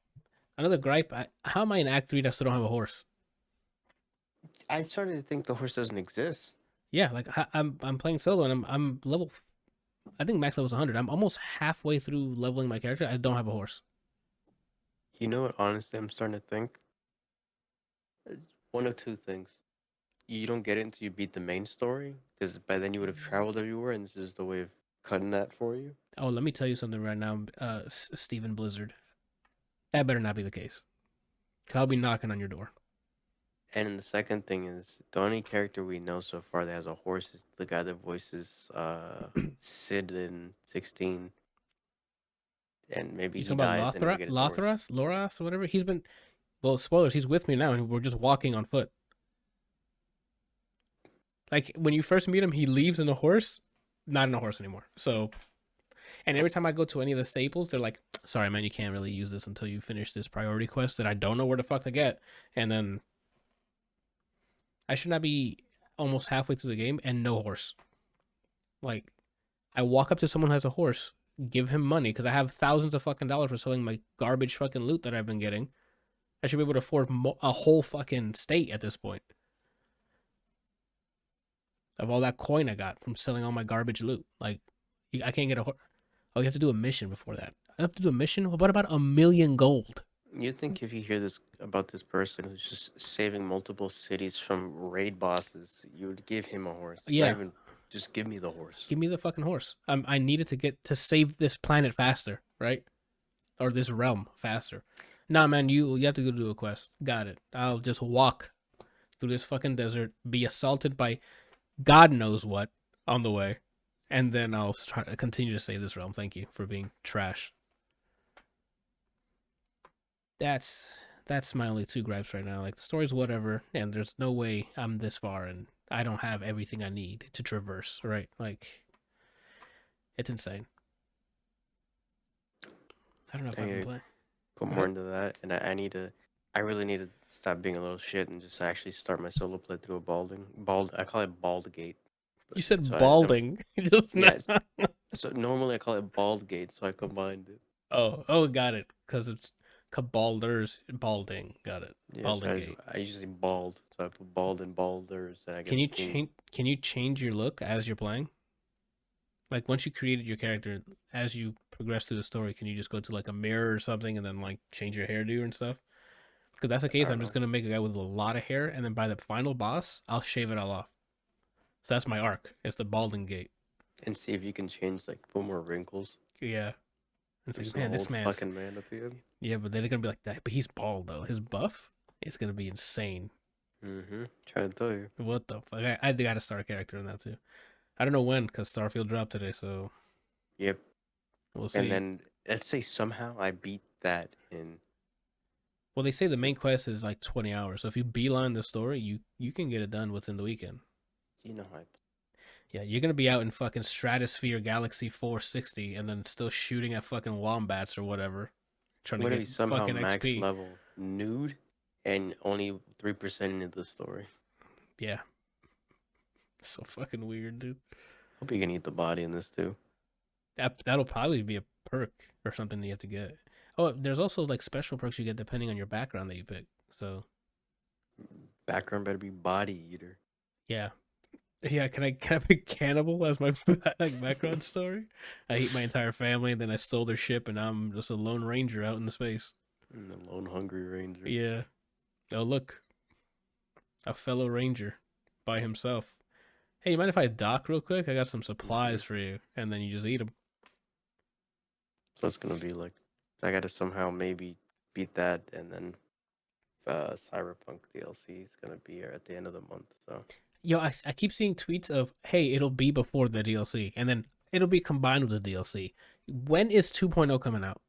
Another gripe. How am I in Act 3 that I still don't have a horse? I started to think the horse doesn't exist. Yeah, like I'm playing solo and I'm level. I think max level is 100. I'm almost halfway through leveling my character. I don't have a horse. You know what? Honestly, I'm starting to think. One of two things. You don't get it until you beat the main story, because by then you would have traveled everywhere, and this is the way of cutting that for you. Oh, let me tell you something right now, Steven Blizzard. That better not be the case. 'Cause I'll be knocking on your door. And then the second thing is the only character we know so far that has a horse is the guy that voices Sid in 16. And maybe You he talking about dies and we get his horse. Loras, whatever. He's been, well, spoilers. He's with me now, and we're just walking on foot. Like when you first meet him, he leaves in a horse, not in a horse anymore. So, and every time I go to any of the staples, they're like, "Sorry, man, you can't really use this until you finish this priority quest that I don't know where the fuck to get." And then I should not be almost halfway through the game and no horse. Like, I walk up to someone who has a horse, give him money because I have thousands of fucking dollars for selling my garbage fucking loot that I've been getting. I should be able to afford a whole fucking state at this point of all that coin I got from selling all my garbage loot. Like, I can't get a horse. Oh, you have to do a mission before that. I have to do a mission. What about 1,000,000 gold? You think if you hear this about this person who's just saving multiple cities from raid bosses, you would give him a horse? Not Yeah, even just give me the horse. give me the fucking horse. I needed to get to save this planet faster, right? Or this realm faster. Nah, man, you have to go do a quest. Got it. I'll just walk through this fucking desert, be assaulted by God knows what on the way, and then I'll continue to save this realm. Thank you for being trash. That's my only two gripes right now. Like, the story's whatever, and there's no way I'm this far and I don't have everything I need to traverse, right? Like, it's insane. I don't know if I can play. Put more into that, and I really need to stop being a little shit and just actually start my solo playthrough of I call it Baldgate. You said So balding. Just Yes. now. So normally I call it Baldgate, so I combined it. Oh, got it. Because it's Cabalders balding. Got it. Yeah, Balding so gate. I usually bald, so I put bald and balders, and I get Can you the theme. change? Can you change your look as you're playing? Like, once you created your character, as you progress through the story, can you just go to like a mirror or something and then like change your hairdo and stuff? Because that's the case, I I'm don't just know. gonna make a guy with a lot of hair, and then by the final boss, I'll shave it all off. So that's my arc. It's the balding gate. And see if you can change, like, put more wrinkles. Yeah. It's Just like, an man, this old man's fucking man at the end. yeah, but they're gonna be like that. But he's bald though. His buff is gonna be insane. Trying to tell you. What the fuck? I gotta start a character in that too. I don't know when, because Starfield dropped today, so Yep. we'll see. And then let's say somehow I beat that in. Well, they say the main quest is like 20 hours. So if you beeline the story, you can get it done within the weekend. You know how. Yeah, you're gonna be out in fucking Stratosphere Galaxy 460 and then still shooting at fucking wombats or whatever, trying I'm to gonna get be somehow fucking max XP. level nude, and only 3% into the story. Yeah, so fucking weird, dude. Hope you can eat the body in this too. That'll probably be a perk or something that you have to get. Oh, there's also like special perks you get depending on your background that you pick. So Background better be body eater. yeah, can I pick cannibal as my like background story? I ate my entire family, and then I stole their ship, and I'm just a lone ranger out in the space. The lone hungry ranger. Yeah. Oh look, a fellow ranger by himself. Hey, you mind if I dock real quick? I got some supplies for you, and then you just eat them. So it's gonna be like, I gotta somehow maybe beat that, and then Cyberpunk DLC is gonna be here at the end of the month. So Yo, I keep seeing tweets of, hey, it'll be before the DLC, and then it'll be combined with the DLC. When is 2.0 coming out?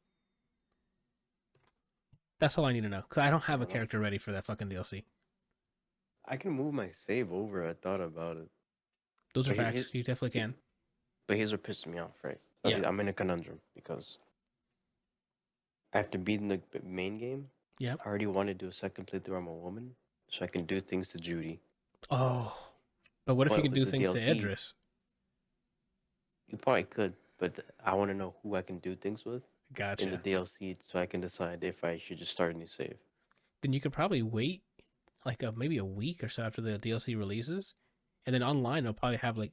That's all I need to know, because I don't have a character ready for that fucking DLC. I can move my save over. I thought about it. Those are But facts. You definitely can. But here's what pisses me off, right? Yeah. I'm in a conundrum because after beating the main game, Yep. I already want to do a second playthrough. I'm a woman, so I can do things to Judy. Oh. But what if you But can with do the things to DLC, Idris? You probably could, but I want to know who I can do things with in the Gotcha. DLC so I can decide if I should just start a new save. Then you could probably wait like maybe a week or so after the DLC releases, and then online they'll probably have like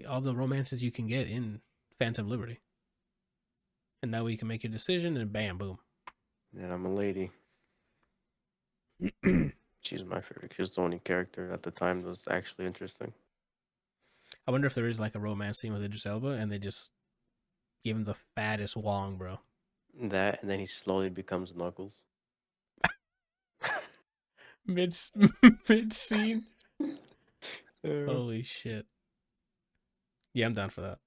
all the romances you can get in Phantom Liberty, and that way you can make your decision and bam, boom. And I'm a lady. She's my favorite. She's the only character at the time that was actually interesting. I wonder if there is like a romance scene with Idris Elba, and they just give him the fattest Wong, bro. That, and then he slowly becomes Knuckles. Mid scene. Holy shit. Yeah, I'm down for that.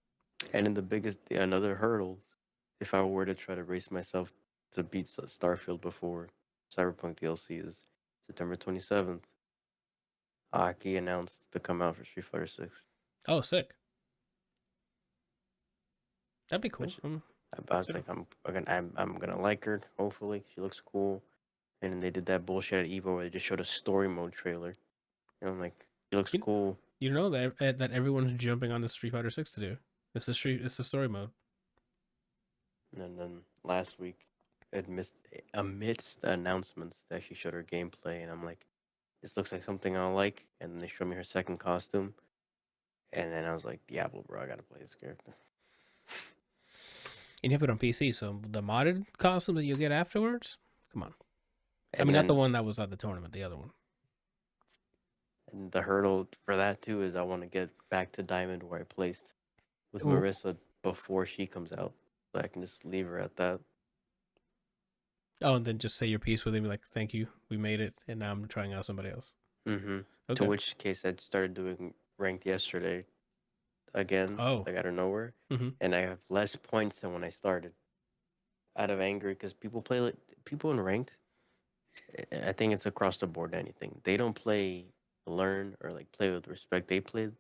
And in another hurdles, if I were to try to race myself to beat Starfield before Cyberpunk DLC is September 27th, Aki announced to come out for Street Fighter 6. Oh, sick. That'd be cool. Which I was like, I'm gonna like her. Hopefully, she looks cool. And then they did that bullshit at Evo where they just showed a story mode trailer. And I'm like, she looks cool. You know that everyone's jumping on the Street Fighter 6 to do. It's the story mode. And then last week, amidst the announcements, they actually showed her gameplay, and I'm like, this looks like something I'll like. And then they showed me her second costume, and then I was like, Diablo, bro, I gotta play this character. And you have it on PC, so the modded costume that you get afterwards. Come on. And I mean, not the then- one that was at the tournament, the other one. And the hurdle for that too is I want to get back to Diamond where I placed with Ooh. Marissa before she comes out, so I can just leave her at that. Oh, and then just say your piece with him, like, "Thank you, we made it," and now I'm trying out somebody else. Mm-hmm. Okay. To which case I started doing ranked yesterday again, Oh. like out of nowhere, Mhm. and I have less points than when I started. Out of anger, because people in ranked. I think it's across the board. Anything they don't play to learn or like play with respect. They play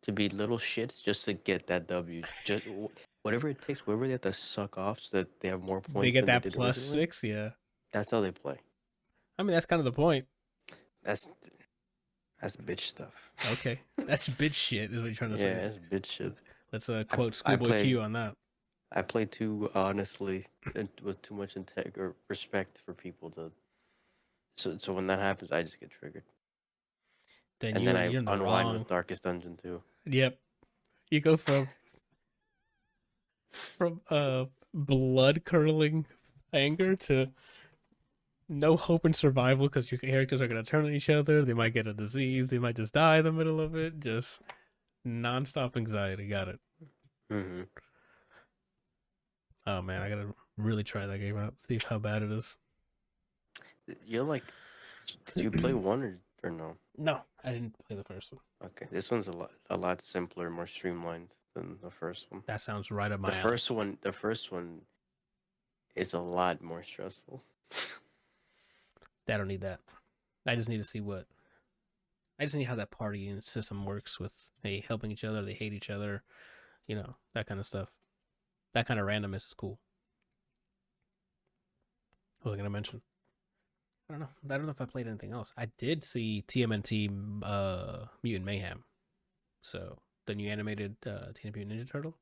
to be little shits just to get that W. Just whatever it takes, whatever they have to suck off so that they have more points. They get than that they did plus originally. 6, yeah. That's how they play. I mean, that's kind of the point. That's bitch stuff. Okay, that's bitch shit. Is what you're trying to say. Yeah, that's bitch shit. Let's quote Schoolboy Q on that. I play too honestly and with too much or respect for people to. So when that happens, I just get triggered. Then And you're then I in the unwind wrong. with Darkest Dungeon too. Yep, you go from blood curdling anger to no hope in survival because your characters are gonna turn on each other. They might get a disease. They might just die in the middle of it. Just nonstop anxiety. Got it. Mm-hmm. Oh man, I gotta really try that game out. See how bad it is. You're like, did you play one or no? No, I didn't play the first one. Okay, this one's a lot simpler, more streamlined than the first one. That sounds right up my The first one is a lot more stressful. I don't need that. I just need to see what. I just need how that party system works with they helping each other, they hate each other, that kind of stuff. That kind of randomness is cool. What was I gonna mention? I don't know. I don't know if I played anything else. I did see TMNT Mutant Mayhem. So the new animated Teenage Mutant Ninja Turtle.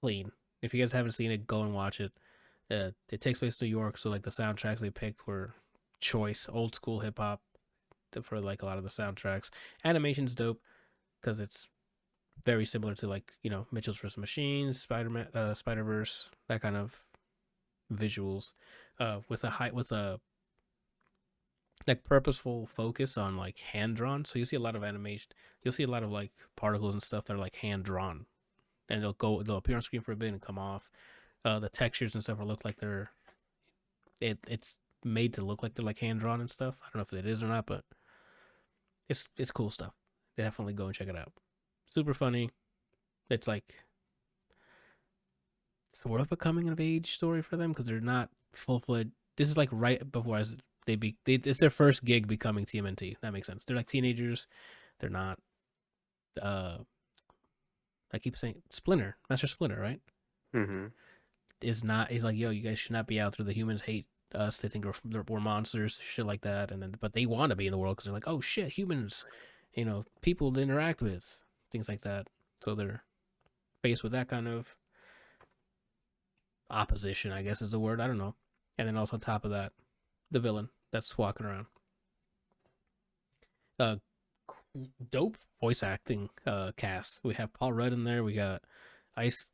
Clean. If you guys haven't seen it, go and watch it. It takes place in New York, so like the soundtracks they picked were choice, old school hip hop for like a lot of the soundtracks. Animation's dope because it's very similar to like Mitchell's vs. Machines, Spider-Verse, that kind of visuals, with a like purposeful focus on like hand drawn. So you see a lot of animation. You'll see a lot of like particles and stuff that are like hand drawn, and they'll appear on screen for a bit and come off. The textures and stuff will look like it's made to look like they're like hand drawn and stuff. I don't know if it is or not, but it's cool stuff. Definitely go and check it out. Super funny. It's like sort of a coming of age story for them because they're not full fledged. This is like right before it's their first gig becoming TMNT. That makes sense. They're like teenagers. They're not. I keep saying Master Splinter, right? Mm-hmm. Is not. He's like, yo, you guys should not be out there. The humans hate us. They think we're monsters, shit like that. And then, but they want to be in the world because they're like, oh shit, humans, people to interact with, things like that. So they're faced with that kind of opposition, I guess is the word. I don't know. And then also on top of that, the villain that's walking around. Dope voice acting cast. We have Paul Rudd in there. We got Ice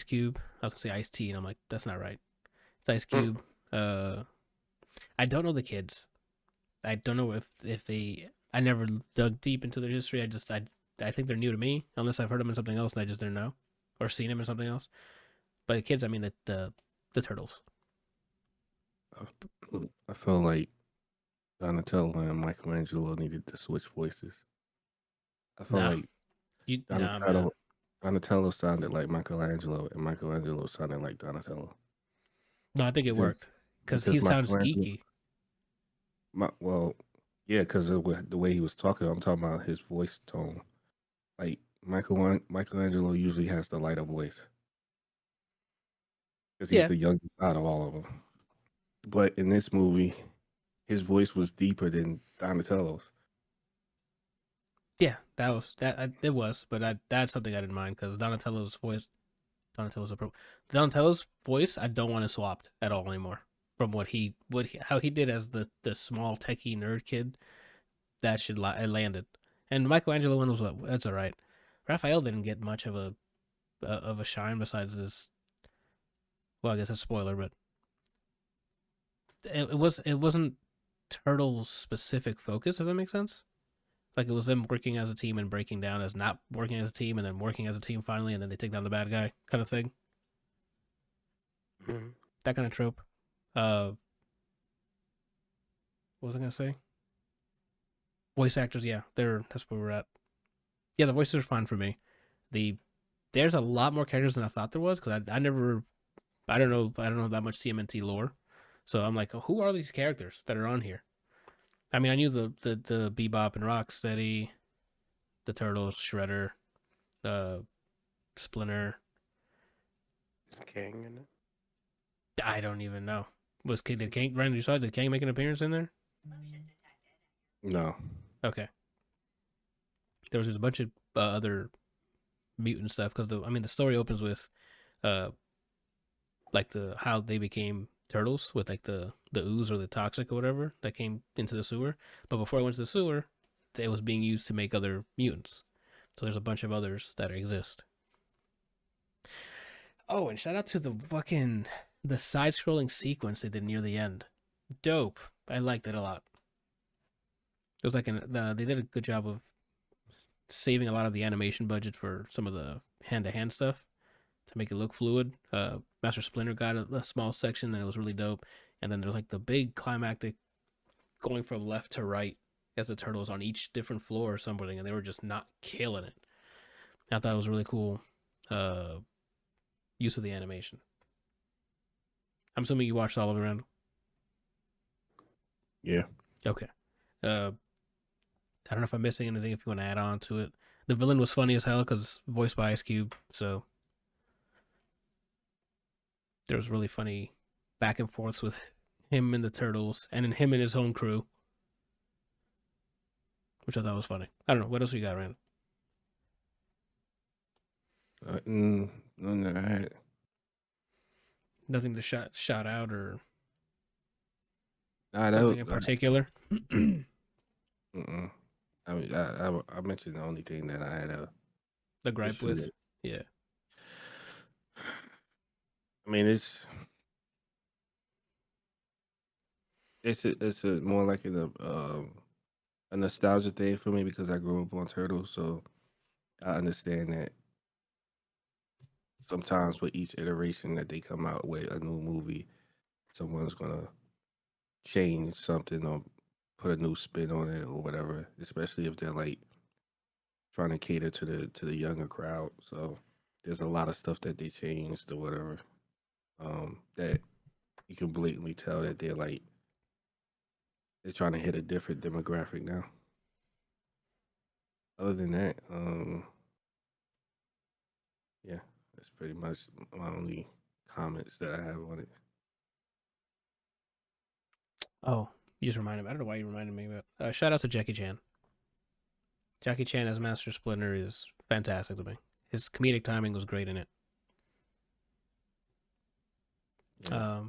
Cube. I was gonna say Ice T, and I'm like, that's not right. It's Ice Cube. I don't know the kids. I don't know if they. I never dug deep into their history. I think they're new to me, unless I've heard them in something else and I just didn't know, or seen them in something else. But the kids, I mean the turtles. I felt like Donatello and Michelangelo needed to switch voices. I felt like Donatello sounded like Michelangelo, and Michelangelo sounded like Donatello. No, I think it worked because he sounds geeky. Because of the way he was talking, I'm talking about his voice tone. Like Michelangelo usually has the lighter voice because he's the youngest out of all of them. But in this movie, his voice was deeper than Donatello's. Yeah, that was that. It was, but that's something I didn't mind because Donatello's voice, I don't want it swapped at all anymore. From how he did as the small techie nerd kid, that should it landed. And Michelangelo one was that's all right. Raphael didn't get much of a shine besides this. Well, I guess a spoiler, but it wasn't Turtles specific focus. If that makes sense. Like it was them working as a team and breaking down as not working as a team, and then working as a team finally, and then they take down the bad guy, kind of thing. Mm-hmm. That kind of trope. What was I gonna say? Voice actors, yeah, that's where we're at. Yeah, the voices are fine for me. There's a lot more characters than I thought there was because I don't know that much CMNT lore, so I'm like, oh, who are these characters that are on here? I mean, I knew the Bebop and Rocksteady, the Turtles, Shredder, the Splinter. Is Kang in it? I don't even know. Did Kang, Ryan, you saw, did Kang make an appearance in there? No. Okay. There was just a bunch of other mutant stuff because the story opens with uh like how they became turtles with like the ooze or the toxic or whatever that came into the sewer. But before I went to the sewer, it was being used to make other mutants. So there's a bunch of others that exist. Oh, and shout out to the side scrolling sequence they did near the end. Dope. I liked it a lot. It was like they did a good job of saving a lot of the animation budget for some of the hand to hand stuff to make it look fluid. Master Splinter got a small section and it was really dope. And then there's like the big climactic going from left to right as the turtles on each different floor or something, and they were just not killing it. I thought it was really cool use of the animation. I'm assuming you watched all of it, Randall. Yeah. Okay. I don't know if I'm missing anything. If you want to add on to it, the villain was funny as hell because voiced by Ice Cube, so there was really funny back and forths with him and the turtles, and then him and his home crew, which I thought was funny. I don't know what else you got, Randall. None that I had. Nothing to shout out or Nah, something in particular. I mentioned the only thing that I had The gripe with, yeah. I mean, it's a more like a nostalgia thing for me because I grew up on Turtles, so I understand that sometimes with each iteration that they come out with a new movie, someone's gonna change something or put a new spin on it or whatever, especially if they're like trying to cater to the younger crowd. So there's a lot of stuff that they changed or whatever. That you can blatantly tell that they're trying to hit a different demographic now. Other than that, yeah, that's pretty much my only comments that I have on it. Oh, you just reminded me. I don't know why you reminded me, but shout out to Jackie Chan. Jackie Chan as Master Splinter is fantastic to me. His comedic timing was great in it. Yeah.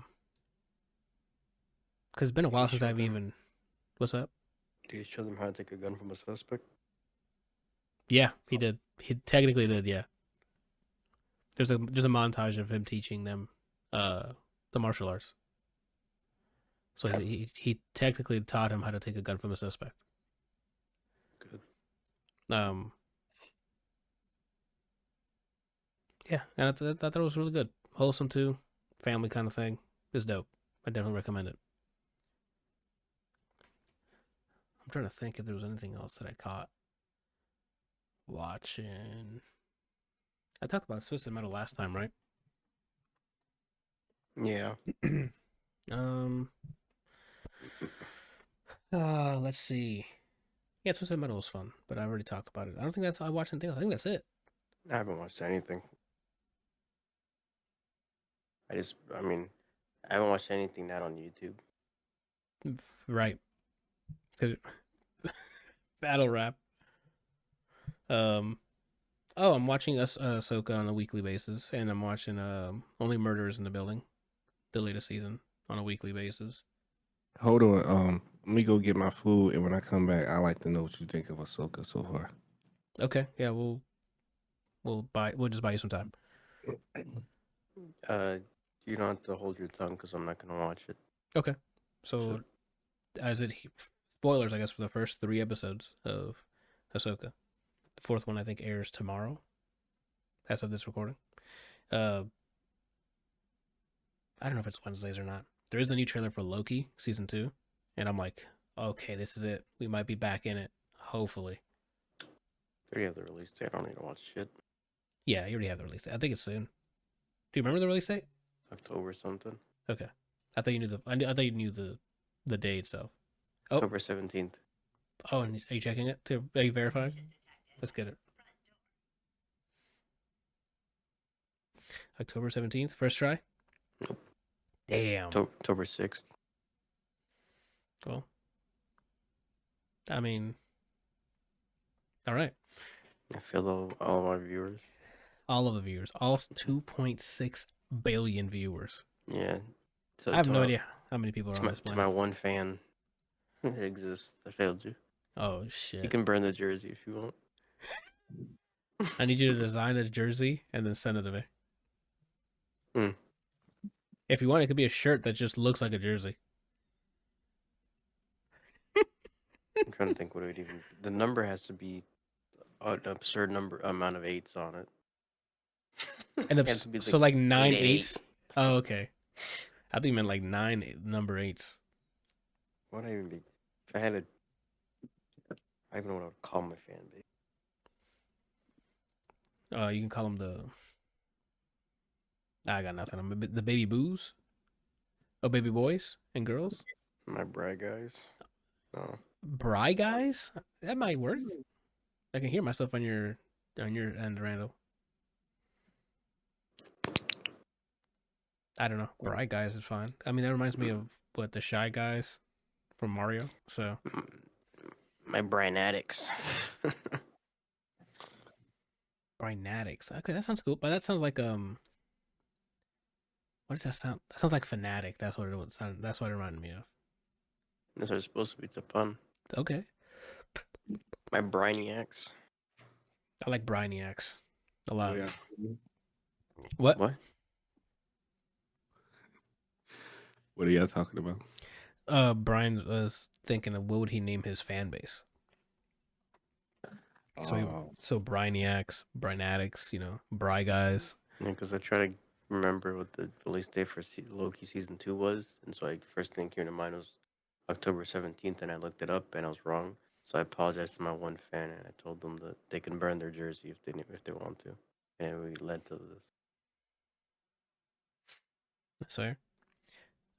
Because it's been a while since I've even. What's up? Did he show them how to take a gun from a suspect? Yeah, he did. He technically did. Yeah. There's a montage of him teaching them the martial arts. So he technically taught him how to take a gun from a suspect. Good. Yeah, and I thought it was really good. Wholesome too, family kind of thing. It's dope. I definitely recommend it. I'm trying to think if there was anything else that I caught watching. I talked about Twisted Metal last time, right? Yeah. Let's see. Yeah, Twisted Metal was fun, but I already talked about it. I don't think I watched anything. I think that's it. I haven't watched anything. I mean, I haven't watched anything not on YouTube. Right. Because battle rap. Um, oh, I'm watching Ahsoka on a weekly basis, and I'm watching Only Murders in the Building, the latest season, on a weekly basis. Hold on. Let me go get my food, and when I come back, I like to know what you think of Ahsoka so far. Okay, yeah, we'll just buy you some time. You don't have to hold your tongue because I'm not gonna watch it. Okay, so as it spoilers, I guess, for the first 3 episodes of Ahsoka. The 4th one I think airs tomorrow, as of this recording. I don't know if it's Wednesdays or not. There is a new trailer for Loki season 2, and I'm like, okay, this is it. We might be back in it, hopefully. They already have the release date. I don't need to watch shit. Yeah, you already have the release date. I think it's soon. Do you remember the release date? October something. Okay, I thought you knew I thought you knew the day itself. Oh. October 17th. Oh, and are you checking it? Are you verifying? Let's get it. October 17th, first try? Nope. Damn. October 6th. Well, I mean, all right. I feel all my viewers. All of the viewers. All 2.6 billion viewers. Yeah. So I have no idea how many people are on this planet. To my one fan that exists, I failed you. Oh, shit. You can burn the jersey if you want. I need you to design a jersey and then send it to me. If you want, it could be a shirt that just looks like a jersey. I'm trying to think what it would even... The number has to be an absurd amount of 8s on it. And so like 9 8s? Oh, okay. I think you meant like 9 number 8s. What would I even be? If I had a... I don't even know what I would call my fan base. You can call them the... I got nothing. The baby boos? Oh, baby boys and girls? My brag guys. No. Bry guys? That might work. I can hear myself on your end, Randall. I don't know. Bry guys is fine. I mean, that reminds me of the Shy Guys from Mario. So my Brynatics. Brynatics. Okay, that sounds cool. But that sounds like what does that sound? That sounds like Fanatic. That's what it was. That's what it reminded me of. That's what it's supposed to be. It's a pun. Okay. My Brainiacs. I like Brainiacs a lot. Yeah. What? What are you guys talking about? Brian was thinking of what would he name his fan base. So Brainiacs, Brynatics, Bry guys. Yeah, because I try to remember what the release date for Loki season 2 was, and so first thing came to mind was October 17th, and I looked it up and I was wrong. So I apologized to my one fan, and I told them that they can burn their jersey if they want to, and we led to this. Sorry.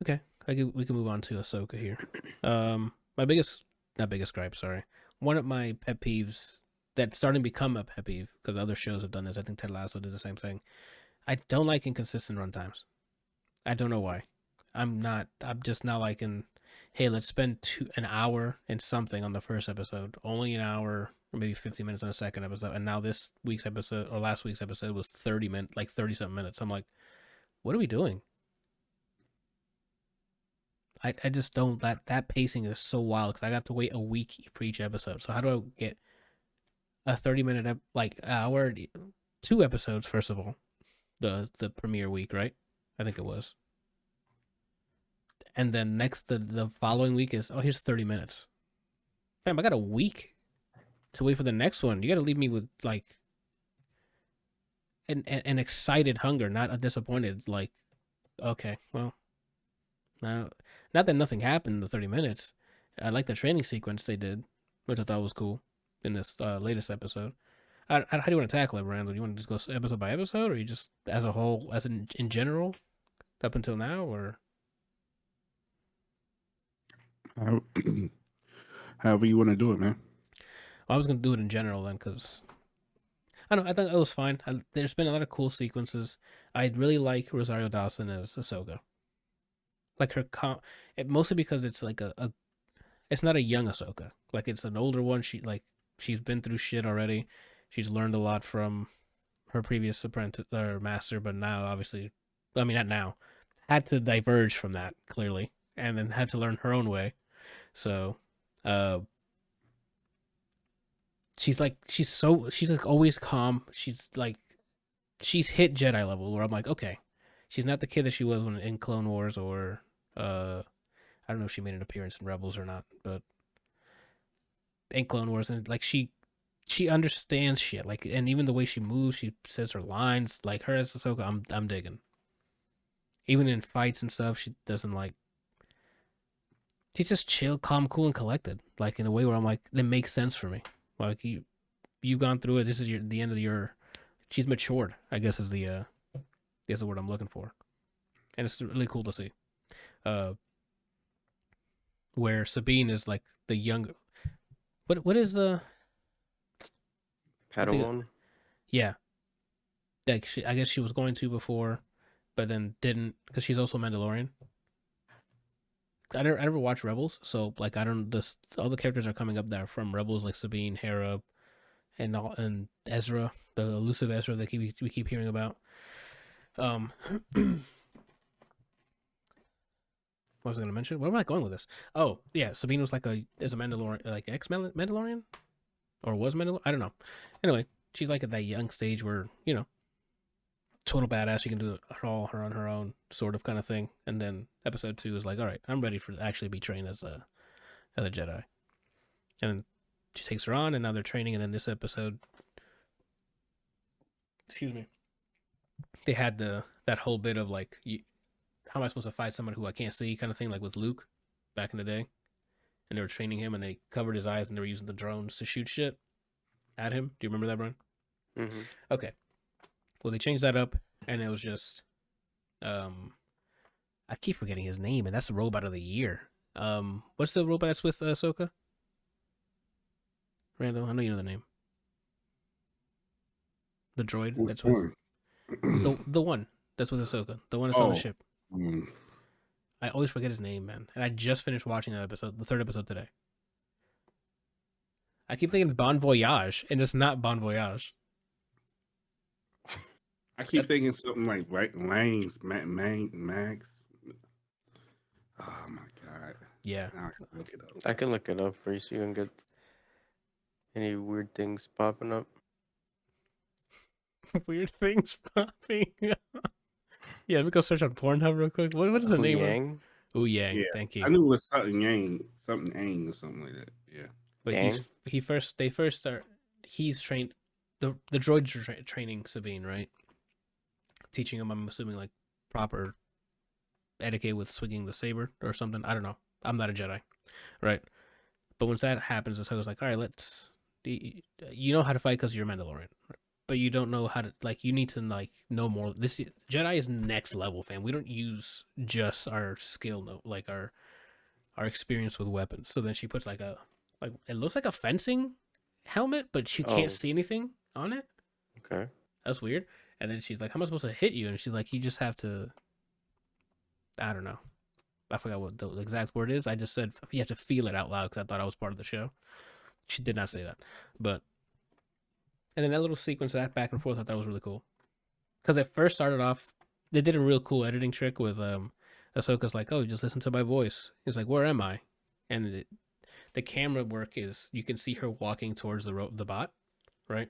Okay, we can move on to Ahsoka here. My not biggest gripe, sorry. One of my pet peeves that's starting to become a pet peeve because other shows have done this. I think Ted Lasso did the same thing. I don't like inconsistent runtimes. I don't know why. I'm just not liking, hey, let's spend an hour and something on the first episode, only an hour or maybe 50 minutes on the second episode, and now this week's episode or last week's episode was 30 something minutes. I'm like, what are we doing? I just don't, that pacing is so wild because I got to wait a week for each episode. So how do I get a 30-minute hour, 2 episodes first of all, the premiere week, right? I think it was. And then the following week is, here's 30 minutes. Fam, I got a week to wait for the next one. You got to leave me with an excited hunger, not a disappointed okay, well, now, not that nothing happened in the 30 minutes. I like the training sequence they did, which I thought was cool in this latest episode. How do you want to tackle it, Randall? Do you want to just go episode by episode, or you just as a whole, as in general, up until now, or? However you want to do it, man. Well, I was going to do it in general then, because I don't know, I thought it was fine. There's been a lot of cool sequences. I really like Rosario Dawson as Ahsoka. Like her mostly because it's like it's not a young Ahsoka. Like it's an older one. She's been through shit already. she's learned a lot from her previous apprentice or master, but now obviously, I mean not now, had to diverge from that clearly, and then had to learn her own way. So, uh, she's like always calm. She's hit Jedi level where I'm like, okay, she's not the kid that she was when in Clone Wars or I don't know if she made an appearance in Rebels or not, but in Clone Wars, and like she understands shit. Like, and even the way she moves, she says her lines. Like her as Ahsoka, I'm digging. Even in fights and stuff, she doesn't like. She's just chill, calm, cool, and collected. Like in a way where I'm like, that makes sense for me. Like you've gone through it. This is the end of your. She's matured, I guess is the word I'm looking for, and it's really cool to see. Where Sabine is like the younger. What is the Padawan? Yeah, like I guess she was going to before, but then didn't because she's also Mandalorian. I never watched Rebels, so like I don't. All the characters are coming up there from Rebels, like Sabine, Hera, and Ezra, the elusive Ezra that we keep hearing about. What was I going to mention? Where am I going with this? Oh yeah, Sabine was is a Mandalorian, like ex Mandalorian, or was Mandalorian? I don't know. Anyway, she's like at that young stage where total badass. She can do it all on her own, sort of kind of thing. And then episode 2 is like, all right, I'm ready to actually be trained as a Jedi. And she takes her on, and now they're training. And then this episode, excuse me, they had that whole bit of like, how am I supposed to fight someone who I can't see, kind of thing, like with Luke back in the day. And they were training him, and they covered his eyes, and they were using the drones to shoot shit at him. Do you remember that, Brian? Mm-hmm. Okay. Well, they changed that up, and it was just, I keep forgetting his name, and that's the robot of the year. What's the robot that's with Ahsoka? Randall, I know you know the name. The droid that's with the one that's with Ahsoka, the one that's on the ship. I always forget his name, man, and I just finished watching that episode, the 3rd episode today. I keep thinking Bon Voyage, and it's not Bon Voyage. I keep thinking something like Lang's Max. Oh my god! Yeah, now I can look it up. I can look it up for you so you can get any weird things popping up. Weird things popping up. Yeah, let me go search on Pornhub real quick. What is the name? Yang? Yang. Thank you. I knew it was something Yang, something Yang or something like that. Yeah. But they first start. He's trained the droids are training Sabine, right? Teaching him, I'm assuming, like proper etiquette with swinging the saber or something. I don't know. I'm not a Jedi, right? But once that happens, Ahsoka's like, all right, you know how to fight because you're a Mandalorian, but you don't know how to, like, you need to like know more. This Jedi is next level, fam. We don't use just our skill, like our experience with weapons. So then she puts like it looks like a fencing helmet, but she can't see anything on it. Okay, that's weird. And then she's like, how am I supposed to hit you? And she's like, you just have to, I don't know. I forgot what the exact word is. I just said you have to feel it out loud because I thought I was part of the show. She did not say that. And then that little sequence, that back and forth, I thought was really cool. Because it first started off, they did a real cool editing trick with Ahsoka's like, oh, just listen to my voice. He's like, where am I? And the camera work is, you can see her walking towards the bot, right?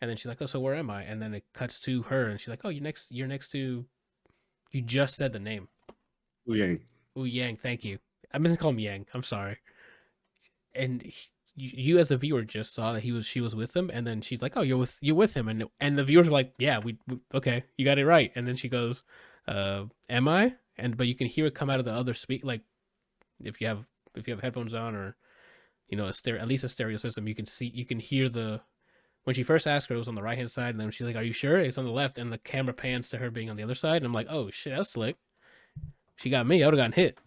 And then she's like, oh, so where am I? And then it cuts to her, and she's like, oh, you're next to, you just said the name. Yang. Yang, thank you. I'm going to call him Yang. I'm sorry. And you as a viewer just saw that she was with him, and then she's like, oh, you're with him. And the viewers are like, yeah, we okay, you got it right. And then she goes, am I? But you can hear it come out of the other like if you have headphones on or at least a stereo system, you can hear when she first asked her, it was on the right hand side, and then she's like, are you sure? It's on the left, and the camera pans to her being on the other side, and I'm like, oh shit, that's slick. She got me, I would have gotten hit.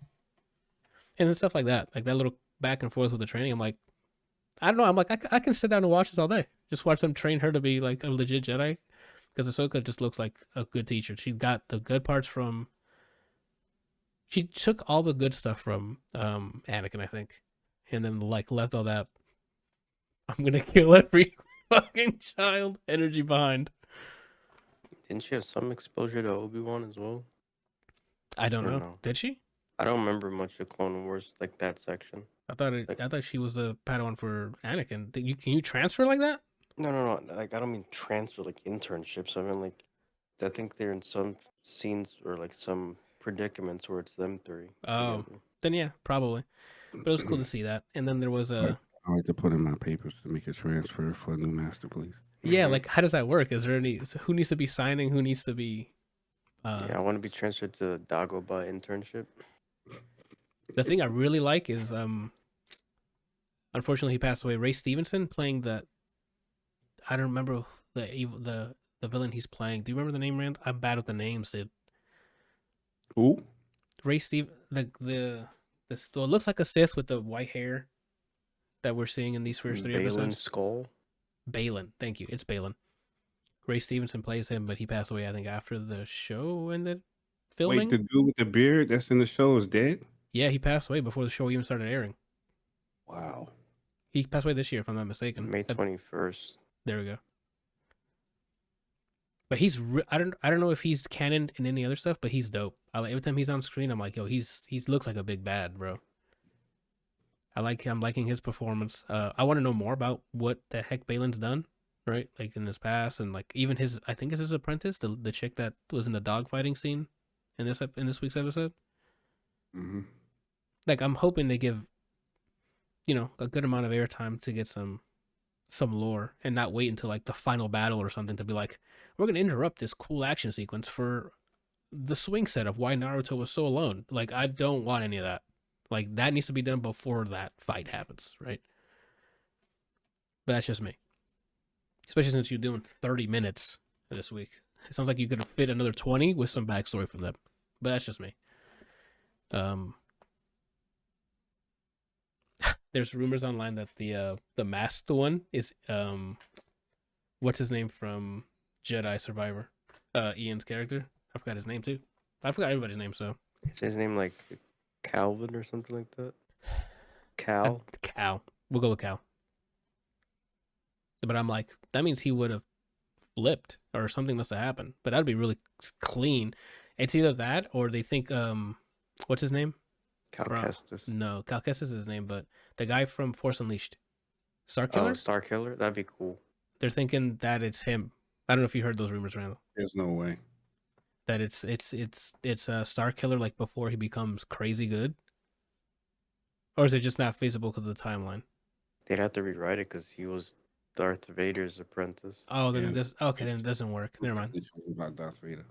And then stuff like that little back and forth with the training. I'm like, I don't know, I'm like, I can sit down and watch this all day. Just watch them train her to be like a legit Jedi. Because Ahsoka just looks like a good teacher. She got the good parts she took all the good stuff from Anakin, I think. And then like left all that, I'm gonna kill everyone. fucking child energy behind. Didn't she have some exposure to Obi-Wan as well? I don't Or know. no? Did she? I don't remember much of Clone Wars, like that section. I thought she was the Padawan for Anakin. Can you transfer like that? No. Like I don't mean transfer, like internships. I mean like I think they're in some scenes or like some predicaments where it's them three Oh, together. then yeah, probably. But it was cool to see that. And then there was a I like to put in my papers to make a transfer for a new master, please. yeah. Like, how does that work? Is there who needs to be signing? Who needs to be? Yeah, I want to be transferred to the Dagobah internship. The thing I really like is unfortunately he passed away. Ray Stevenson playing I don't remember the villain he's playing. Do you remember the name, Rand? I'm bad with the names, dude. Who? Ray Steve this well, it looks like a Sith with the white hair that we're seeing in these first 3 Balin episodes. Skull. Balin, thank you. It's Balin. Ray Stevenson plays him, but he passed away, I think, after the show ended filming. Wait, the dude with the beard that's in the show is dead? Yeah, he passed away before the show even started airing. Wow. He passed away this year, if I'm not mistaken. May 21st. There we go. But he's I don't know if he's canon in any other stuff, but he's dope. Every time he's on screen, I'm like, yo, he looks like a big bad, bro. I'm liking his performance. I want to know more about what the heck Balin's done, right? Like in his past, and like even I think it's his apprentice, the chick that was in the dogfighting scene in this week's episode. Mm-hmm. Like I'm hoping they give, a good amount of airtime to get some lore and not wait until like the final battle or something to be like, we're gonna interrupt this cool action sequence for the swing set of why Naruto was so alone. Like I don't want any of that. Like that needs to be done before that fight happens, right? But that's just me. Especially since you're doing 30 minutes this week. It sounds like you could fit another 20 with some backstory for them. But that's just me. There's rumors online that the masked one is what's his name from Jedi Survivor? Ian's character. I forgot his name too. I forgot everybody's name, so. Is his name like Calvin or something like that? Cal? Cal. We'll go with Cal. But I'm like, that means he would have flipped or something must have happened. But that'd be really clean. It's either that or they think, what's his name? Cal Kestis. No, Cal Kestis is his name, but the guy from Force Unleashed. Starkiller? Oh, Starkiller? That'd be cool. They're thinking that it's him. I don't know if you heard those rumors, Randall. There's no way. That it's Starkiller like before he becomes crazy good? Or is it just not feasible because of the timeline? They'd have to rewrite it because he was Darth Vader's apprentice. Oh, then then it doesn't work. Never mind. About Darth Vader.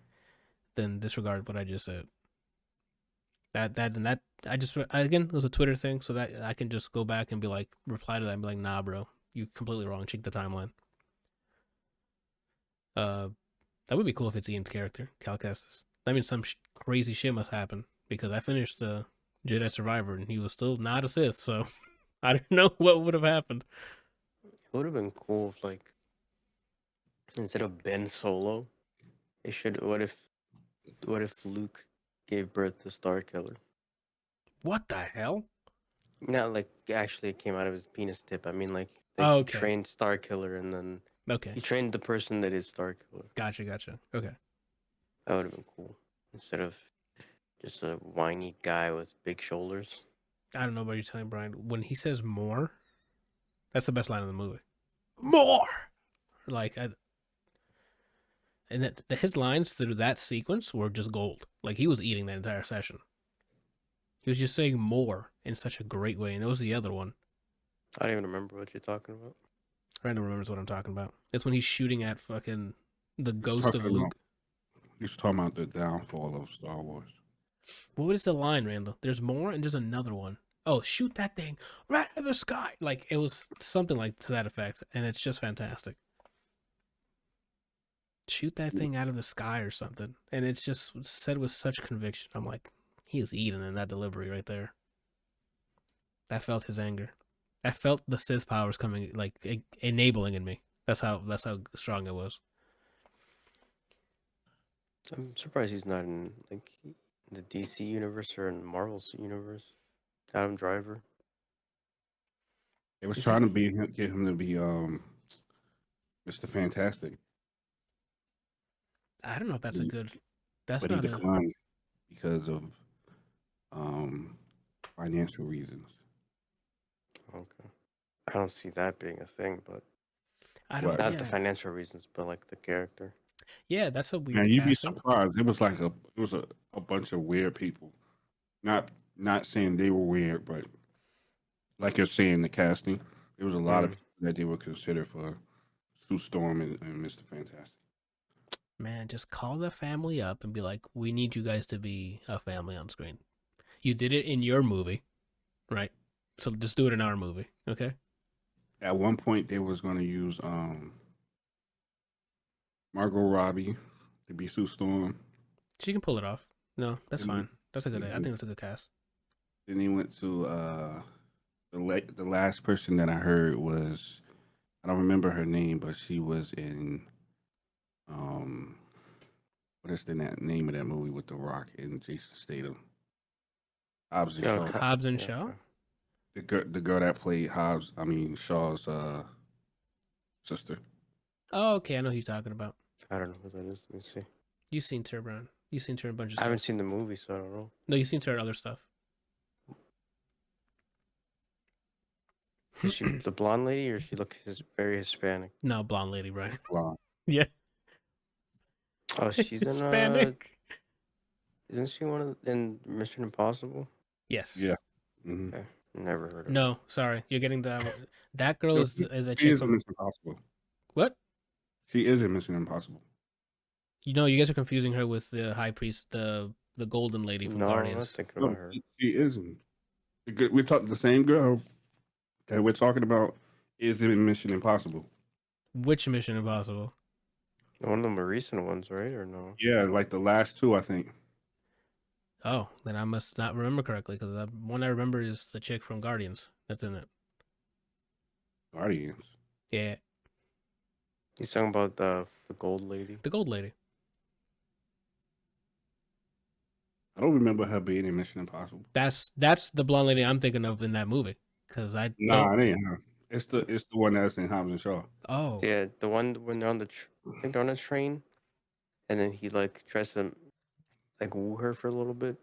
Then disregard what I just said. That again, it was a Twitter thing, so that I can just go back and be like, reply to that and be like, nah, bro, you completely wrong. Check the timeline. That would be cool if it's Ian's character, Cal Kestis. That means some crazy shit must happen because I finished the Jedi Survivor and he was still not a Sith, so I don't know what would have happened. It would have been cool if, like, instead of Ben Solo, they should. What if Luke gave birth to Starkiller? What the hell? Not like actually it came out of his penis tip. I mean, like, he trained Starkiller and then he trained the person that is Starkiller. Gotcha. Okay. That would have been cool instead of just a whiny guy with big shoulders. I don't know about you telling Brian. When he says more, that's the best line in the movie. More! Like, and his lines through that sequence were just gold. Like, he was eating that entire session. He was just saying more in such a great way. And it was the other one. I don't even remember what you're talking about. Randall remembers what I'm talking about. It's when he's shooting at fucking the ghost of Luke. He's talking about the downfall of Star Wars. What is the line, Randall? There's more and there's another one. Oh, shoot that thing right in the sky. Like, it was something like to that effect. And it's just fantastic. Shoot that thing out of the sky or something. And it's just said with such conviction. I'm like, he is eating in that delivery right there. That felt his anger. I felt the Sith powers coming, like, enabling in me. That's how strong it was. I'm surprised he's not in, like, the DC universe or in Marvel's universe. Adam Driver. They was trying to get him to be Mr. Fantastic. I don't know if that's a He- good. That's but he not a. declined because of financial reasons. Okay. I don't see that being a thing, but I don't. What? not the Yeah. financial reasons, but like the character. Yeah, that's a Man, weird you'd be casting. surprised. It was like a bunch of weird people. Not saying they were weird, but like you're saying, the casting. There was a lot of Mm. people that they would consider for Sue Storm and Mr. Fantastic. Man, just call the family up and be like, "We need you guys to be a family on screen. You did it in your movie, right? So just do it in our movie, okay?" At one point, they was going to use Margot Robbie to be Sue Storm. She can pull it off. No, that's Then fine. That's a good. I then think that's a good cast. they went to the last person that I heard was, I don't remember her name, but she was in um what is the name of that movie with The Rock and Jason Statham? Hobbs and Yeah, Shaw. Hobbs and yeah, Shaw. okay. The girl that played Shaw's sister. Oh, okay. I know who you're talking about. I don't know who that is. Let me see. You've seen her, Brian. You've seen her in a bunch of I haven't stuff. seen the movie, so I don't know. No, you've seen her in other stuff. Is she the blonde lady, or she look very Hispanic? No, blonde lady, Brian. Wow. Yeah, Oh, she's in Hispanic. Isn't she one of in Mission Impossible? Yes. Yeah. Mm-hmm. Okay, never heard of her. No, sorry, you're getting that girl No, is she a is chick in from Mission Impossible. what? She is in Mission Impossible. You know, you guys are confusing her with the high priest, the golden lady from No, I'm not Guardians. thinking No, about her. she isn't. We're talking the same girl that we're talking about is in Mission Impossible. Which Mission Impossible? One of the more recent ones, right? Or no? Yeah, like the last two, I think. Oh, then I must not remember correctly because the one I remember is the chick from Guardians that's in it. Guardians. Yeah, He's talking about the gold lady. the gold lady. I don't remember her being in Mission Impossible. That's the blonde lady I'm thinking of in that movie. Because I Nah, don't. it ain't her. It's the one that's in Hobbs and Shaw. Oh, Yeah, the one when they're on the I think they're on a train, and then he like tries to like woo her for a little bit.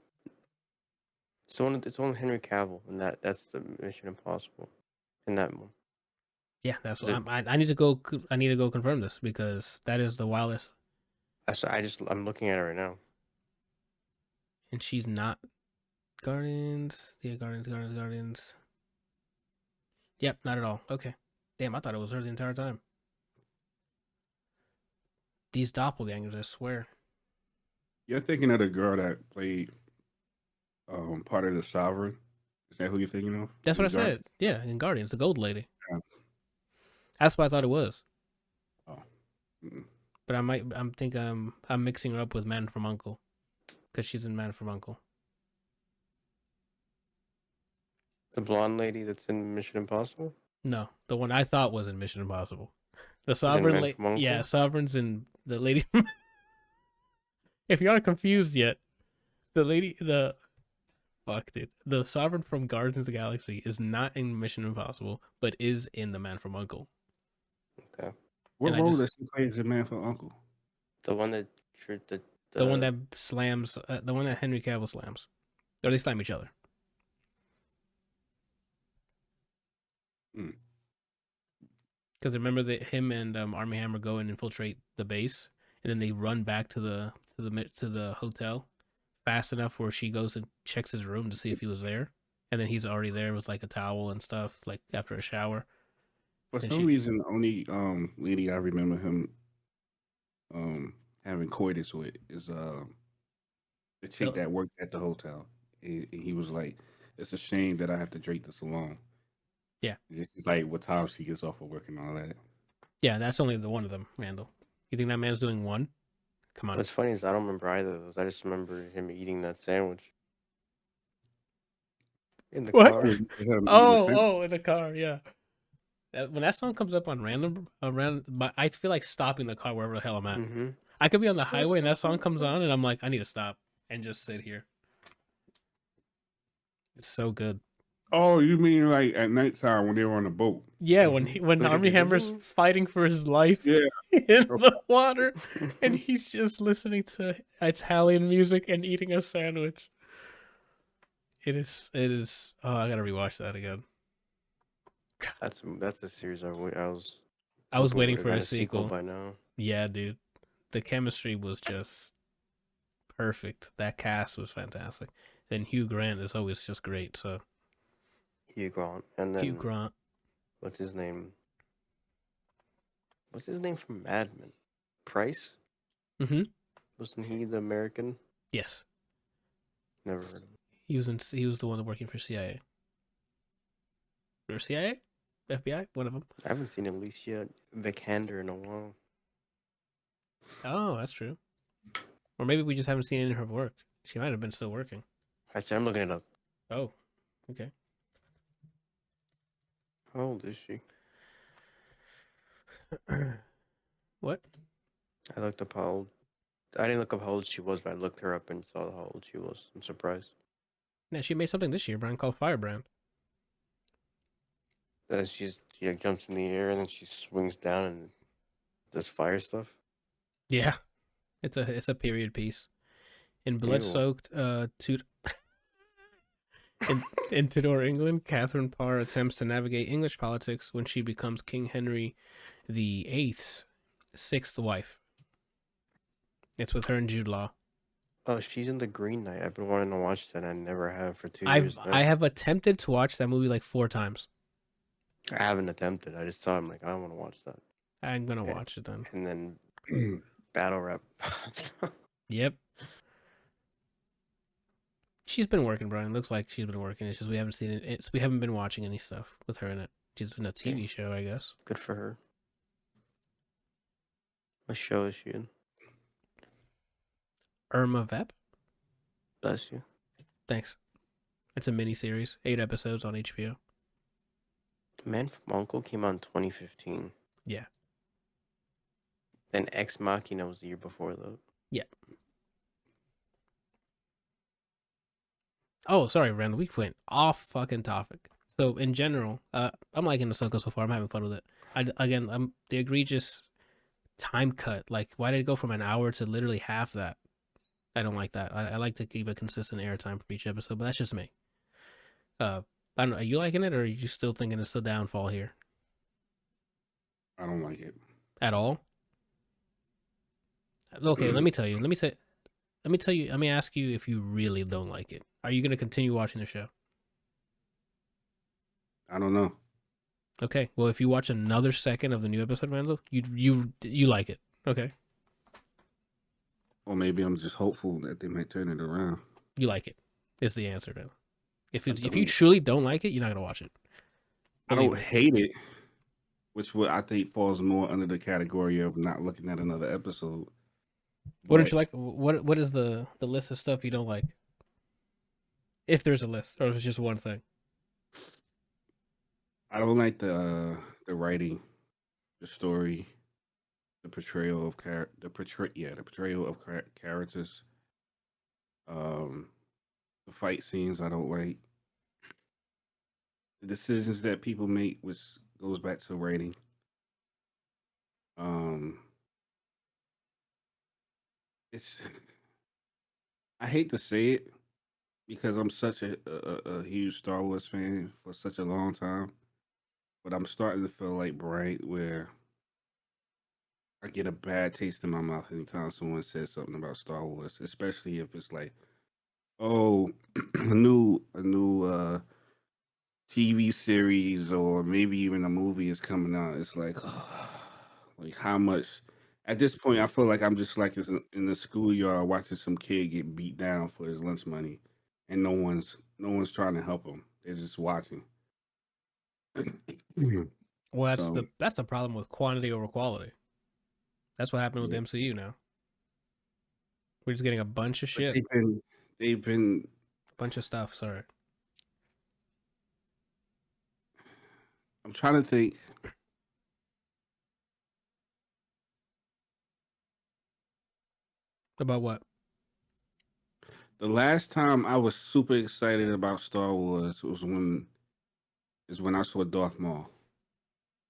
It's one with Henry Cavill, and that's the Mission Impossible, in that one. yeah. That's Is what it- I need to go. I need to go confirm this because that is the wildest, I'm looking at it right now. and she's not Guardians. Yeah, Guardians. Yep, not at all. Okay, damn. I thought it was her the entire time. These doppelgangers, I swear. You're thinking of the girl that played part of the Sovereign. Is that who you're thinking of? That's what I In Guardians? said. Yeah, in Guardians, the gold lady. Yeah. That's what I thought it was. Oh. Mm-mm. But I'm mixing her up with Man from Uncle, because she's in Man from Uncle. The blonde lady that's in Mission Impossible. No, the one I thought was in Mission Impossible. The in Sovereign Man lady. from Uncle? Yeah, Sovereign's in the lady. If you aren't confused yet, the Sovereign from Guardians of the Galaxy is not in Mission Impossible, but is in the Man from Uncle. Okay. What And I role just- does she play as a man for Uncle? The one that The one that slams, the one that Henry Cavill slams, or they slam each other. Hmm. Because remember that him and Armie Hammer go and infiltrate the base, and then they run back to the hotel fast enough where she goes and checks his room to see if he was there, and then he's already there with like a towel and stuff, like after a shower. For And some she- reason, the only lady I remember him having coitus with is the chick Oh. that worked at the hotel. And he was like, "It's a shame that I have to drink this alone." Yeah. This is like what time she gets off of work and all that. Yeah, that's only the one of them, Randall. You think that man's doing one? Come on. What's funny is I don't remember either of those. I just remember him eating that sandwich in the What? car. In the car, yeah. When that song comes up on random, but I feel like stopping the car wherever the hell I'm at. Mm-hmm. I could be on the highway and that song comes on, and I'm like, I need to stop and just sit here. It's so good. Oh, you mean like at nighttime when they were on the boat? Yeah, Mhm. when Army Hammer's fighting for his life Yeah. in the water, and he's just listening to Italian music and eating a sandwich. It is. Oh, I gotta rewatch that again. That's a series I was I was hoping we waiting would have for got a a sequel sequel. by now. Yeah, dude, the chemistry was just perfect. That cast was fantastic, and Hugh Grant is always just great. So Hugh Grant, and Hugh then Grant. what's his name? What's his name from Mad Men? Price? Mm-hmm. Wasn't he the American? Yes, Never heard of him. he was the one working for CIA or CIA, FBI, one of them. I haven't seen Alicia Vikander in a while. Oh, that's true. Or maybe we just haven't seen any of her work. She might have been still working. I said I'm looking it up. Oh, okay. How old is she? What? I looked up how old. I didn't look up how old she was, but I looked her up and saw how old she was. I'm surprised. Yeah, she made something this year, Brian, called Firebrand. Then she like jumps in the air and then she swings down and does fire stuff. Yeah, it's a period piece. In blood-soaked in Tudor England, Catherine Parr attempts to navigate English politics when she becomes King Henry VIII's sixth wife. It's with her and Jude Law. Oh, she's in the Green Knight. I've been wanting to watch that. I never have for 2 I years now. I have attempted to watch that movie like 4 times. I haven't attempted. I just saw. I'm like, I don't want to watch that. I'm gonna watch it then. And then battle rap. Yep. She's been working, Brian. Looks like she's been working. It's just we haven't seen it. We haven't been watching any stuff with her in it. She's in a TV show, I guess. Good for her. What show is she in? Irma Vep. Bless you. Thanks. It's a mini series, 8 episodes on HBO. The Man from Uncle came out in 2015. Yeah. Then Ex Machina was the year before, though. Yeah. Oh, sorry, Randall. We went off fucking topic. So in general, I'm liking Ahsoka so far. I'm having fun with it. I'm the egregious time cut. Like, why did it go from an hour to literally half that? I don't like that. I like to keep a consistent airtime for each episode, but that's just me. I don't know. Are you liking it, or are you still thinking it's the downfall here I don't like it. at all? Okay, let me tell you. Let me ask you if you really don't like it. Are you going to continue watching the show? I don't know. Okay. Well, if you watch another second of the new episode, Randall, you like it. Okay. Or maybe I'm just hopeful that they might turn it around. You like it. Is the answer, Randall. If you truly don't like it, you're not going to watch it. I don't hate it, which I think falls more under the category of not looking at another episode. What don't you like? What is the list of stuff you don't like? If there's a list, or if it's just one thing. I don't like the writing, the story, the portrayal of the portrayal of characters. The fight scenes I don't like. The decisions that people make, which goes back to writing. It's I hate to say it because I'm such a huge Star Wars fan for such a long time, but I'm starting to feel like Bright, where I get a bad taste in my mouth anytime someone says something about Star Wars, especially if it's like, oh, a new TV series or maybe even a movie is coming out. It's like, like how much? At this point, I feel like I'm just like in the schoolyard watching some kid get beat down for his lunch money, and no one's trying to help him. They're just watching. Well, So, that's the problem with quantity over quality. That's what happened with the MCU now. We're just getting a bunch of shit. They've been a bunch of stuff. Sorry. I'm trying to think. About what? The last time I was super excited about Star Wars was when is when I saw Darth Maul.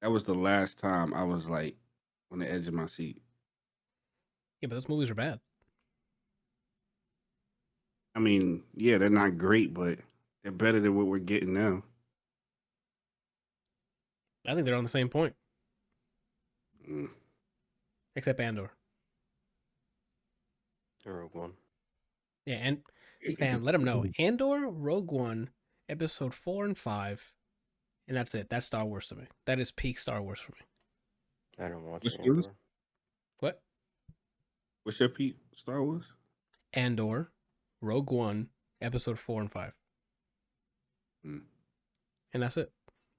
That was the last time I was like on the edge of my seat. Yeah, but those movies are bad. I mean, yeah, they're not great, but they're better than what we're getting now. I think they're on the same point, Mm. except Andor. Rogue One. Yeah, and fam, let them know. Andor, Rogue One, Episode 4 and 5, and that's it. That's Star Wars to me. That is peak Star Wars for me. I don't watch What's Andor. yours? What? What's your peak Star Wars? Andor, Rogue One, Episode 4 and 5. Mm. And that's it.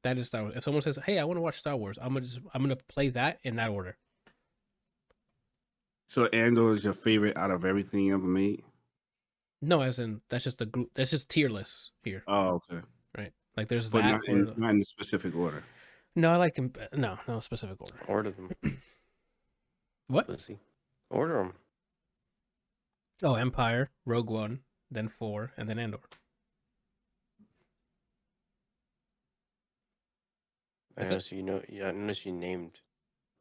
That is Star Wars. If someone says, "Hey, I want to watch Star Wars," I'm gonna play that in that order. So Andor is your favorite out of everything you ever made? No, as in that's just the group. That's just tier lists here, Oh, okay. right? Like there's But that. not in the specific order. No, I like him. No specific order. Order them. What? Pussy. Order them. Oh, Empire, Rogue One, then 4, and then Andor. I noticed I noticed you named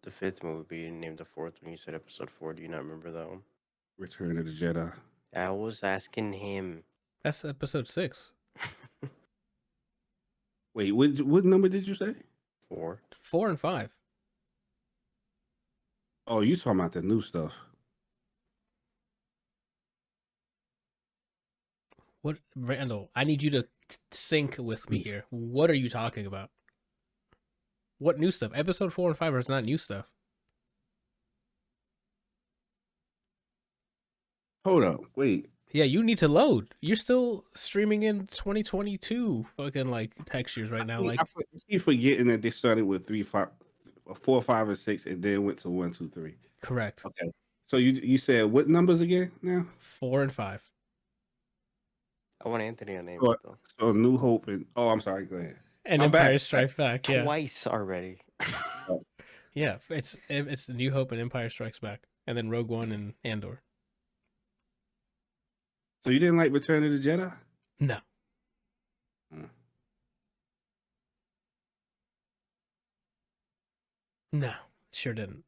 the 5th movie, but you didn't name the 4th when you said Episode 4. Do you not remember that one? Return of the Jedi. I was asking him. That's Episode 6. Wait, what number did you say? 4. 4 and 5. Oh, you talking about the new stuff? What, Randall? I need you to sync with me here. What are you talking about? What new stuff? Episode 4 and 5 is not new stuff. Hold up, wait. Yeah, you need to load. You're still streaming in 2022 fucking like textures right now. Like I keep forgetting that they started with 4, 5, and 6, and then went to 1, 2, 3. correct. Okay. So you said what numbers again now? 4 and 5. I want Anthony to name So, it, though. so New Hope and I'm sorry. Go ahead. And I'm Empire back. Strikes Back. Yeah, Twice already. yeah. It's the New Hope and Empire Strikes Back, and then Rogue One and Andor. So you didn't like Return of the Jedi? No. No, sure didn't.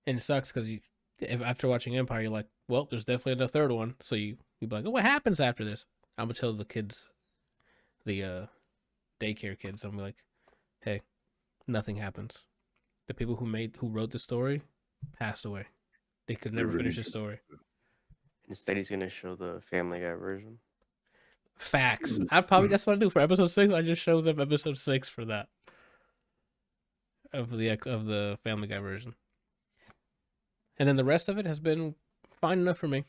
And it sucks because after watching Empire, you're like, well, there's definitely a third one. So you'd be like, oh, what happens after this? I'm gonna tell the kids, the daycare kids, I'm like, hey, nothing happens. The people who wrote the story passed away. They could never finish the story. Instead, he's going to show the Family Guy version. Facts. That's what I do for episode 6. I just show them episode 6 for that of the Family Guy version, and then the rest of it has been fine enough for me.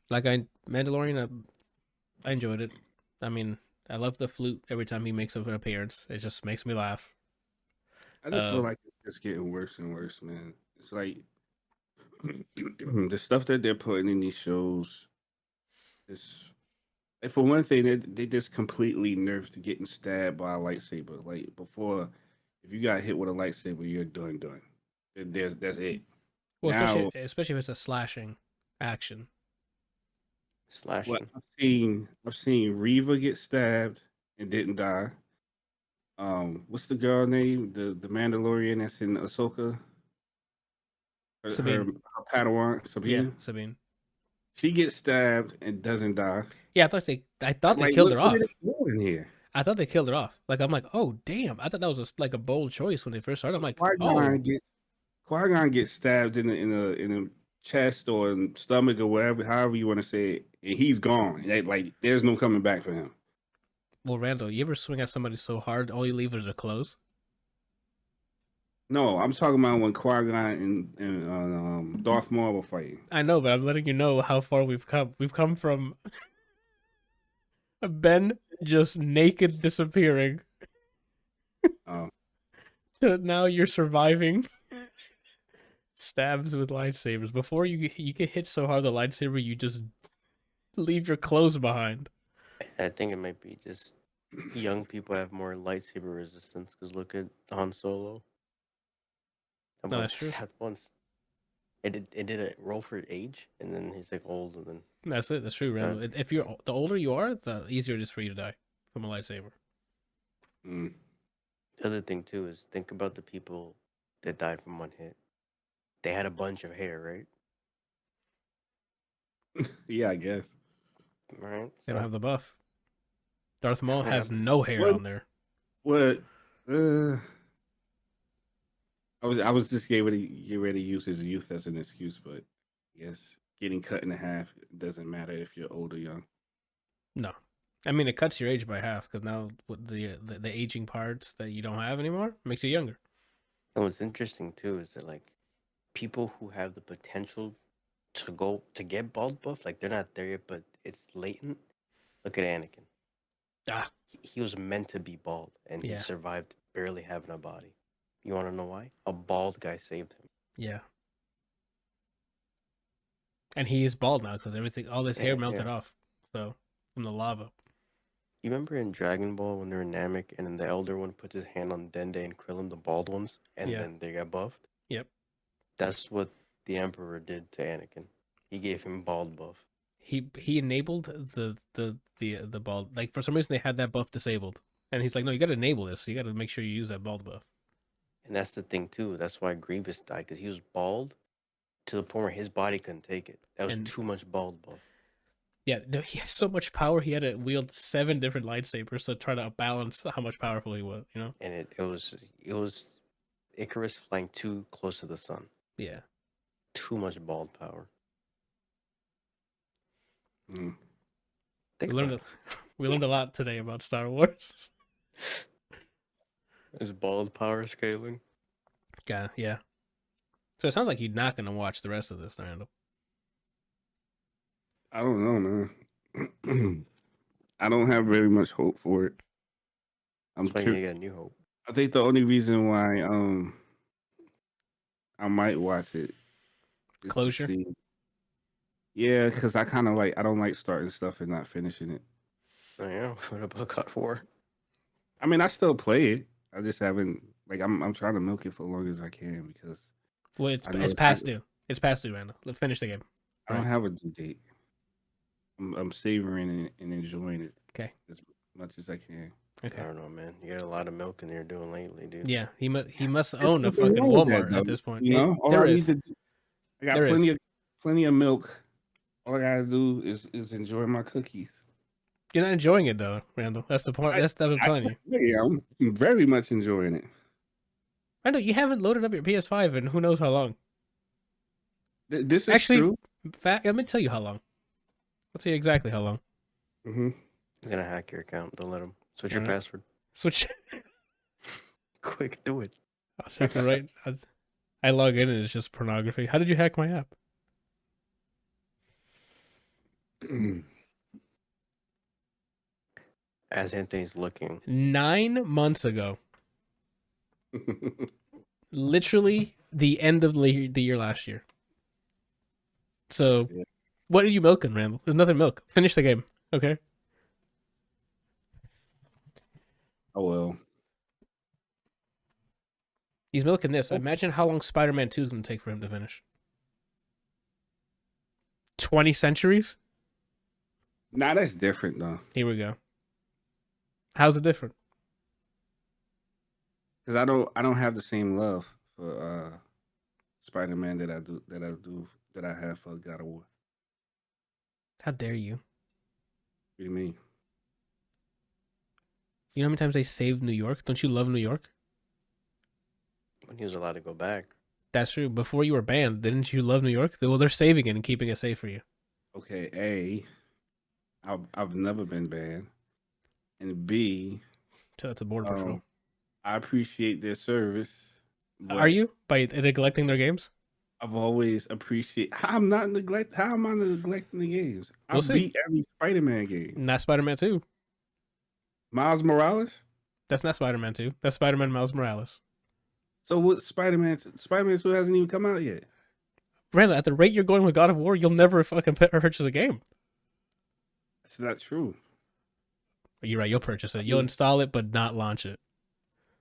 Like Mandalorian, I enjoyed it. I mean, I love the flute every time he makes an appearance. It just makes me laugh. I just feel like it's just getting worse and worse, man. It's like the stuff that they're putting in these shows is, for one thing, they just completely nerfed getting stabbed by a lightsaber. Like before, if you got hit with a lightsaber, you're done. That's it. Well, Now, especially if it's a slashing action. Slashing. I've seen Reva get stabbed and didn't die. What's the girl name? The Mandalorian that's in Ahsoka. Her Padawan, Sabine. Yeah, Sabine. She gets stabbed and doesn't die. Yeah, I thought they killed her off. What are they doing here? I thought they killed her off. Like I'm like, oh damn! I thought that was a bold choice when they first started. I'm like, Qui-Gon gets stabbed in the chest or stomach or whatever, however you want to say it, and he's gone. Like there's no coming back for him. Well, Randall, you ever swing at somebody so hard all you leave is their clothes? No, I'm talking about when Qui-Gon and Darth Maul were fighting. I know, but I'm letting you know how far we've come. We've come from Ben just naked disappearing to now you're surviving stabs with lightsabers. Before you get hit so hard the lightsaber, you just leave your clothes behind. I think it might be just young people have more lightsaber resistance because look at Han Solo. No, that's true. Once. It did a roll for age, and then he's like old, and then That's it. That's true, Randall. If you're the older you are, the easier it is for you to die from a lightsaber. Mm. The other thing too is think about the people that died from one hit. They had a bunch of hair, right? Yeah, I guess. Right. They don't have the buff. Darth Maul Yeah. has no hair What? on there. What? I was just getting ready to use his youth as an excuse, but yes, getting cut in half doesn't matter if you're old or young. No, I mean it cuts your age by half because now with the aging parts that you don't have anymore makes you younger. And what's interesting too is that like people who have the potential to get bald buff, like they're not there yet, but it's latent. Look at Anakin. Ah, He was meant to be bald, and he Yeah. survived barely having a body. You want to know why? A bald guy saved him. yeah. And he is bald now because all his hair Yeah, melted yeah. off. So from the lava. You remember in Dragon Ball when they're in Namek, and then the Elder One puts his hand on Dende and Krillin, the bald ones, and Yeah. then they got buffed? Yep. That's what the Emperor did to Anakin. He gave him bald buff. He enabled the bald, like for some reason they had that buff disabled, and he's like, no, you got to enable this. You got to make sure you use that bald buff. And that's the thing too. That's why Grievous died, because he was bald to the point where his body couldn't take it. That was And- too much bald buff. Yeah, no, he has so much power. He had to wield 7 different lightsabers to try to balance how much powerful he was. You know? And it was Icarus flying too close to the sun. Yeah. Too much bald power. Mm. Think We learned a lot today about Star Wars. Is bald power scaling? Yeah. So it sounds like you're not gonna watch the rest of this, Randall. I don't know, man. I don't have very much hope for it. I'm That's why you got New Hope. I think the only reason why I might watch it is to Closure? see. Yeah, because I kind of I don't like starting stuff and not finishing it. Oh yeah, what about God 4? I mean, I still play it. I just haven't I'm trying to milk it for as long as I can because Well, it's past due. It's past due, Randall. Let's finish the game. I don't have a due date. I'm savoring it and enjoying it. Okay. As much as I can. Okay. I don't know, man. You got a lot of milk in there doing lately, dude. Yeah, he must There's own a nothing fucking wrong with that, Walmart though. at this point. You know, all There I is. need to do, I got There is. plenty of milk. All I gotta do is enjoy my cookies. You're not enjoying it though, Randall. That's the point. That's what I'm telling you. Yeah, I'm very much enjoying it. Randall, you haven't loaded up your PS5 in who knows how long. This is Actually, true. Let me tell you how long. I'll tell you exactly how long. Mm-hmm. He's gonna hack your account. Don't let him. Switch your Alright. password. Switch. Quick, do it. I'll check it right. I log in and it's just pornography. How did you hack my app? As Anthony's looking. 9 months ago. Literally the end of the year last year. So, Yeah. What are you milking, Randall? There's nothing milk. Finish the game, okay? Oh well. He's milking this. Imagine how long Spider-Man 2 is going to take for him to finish. 20 centuries? Nah, that's different though. Here we go. How's it different? Because I don't have the same love for Spider-Man that I have for God of War. How dare you? What do you mean? You know how many times they saved New York? Don't you love New York? When he was allowed to go back. That's true. Before you were banned, didn't you love New York? Well, they're saving it and keeping it safe for you. Okay, I've never been banned, and B, So that's a border patrol. I appreciate their service. Are you? By neglecting their games? I've always appreciated. How am I neglecting the games? We'll I see. beat every Spider-Man game. Not Spider-Man 2. Miles Morales. That's not Spider-Man 2. That's Spider-Man Miles Morales. So what? Spider-Man 2 hasn't even come out yet. Brandon, at the rate you're going with God of War, you'll never fucking purchase a game. That's not true. You're right. You'll purchase it. You'll install it, but not launch it.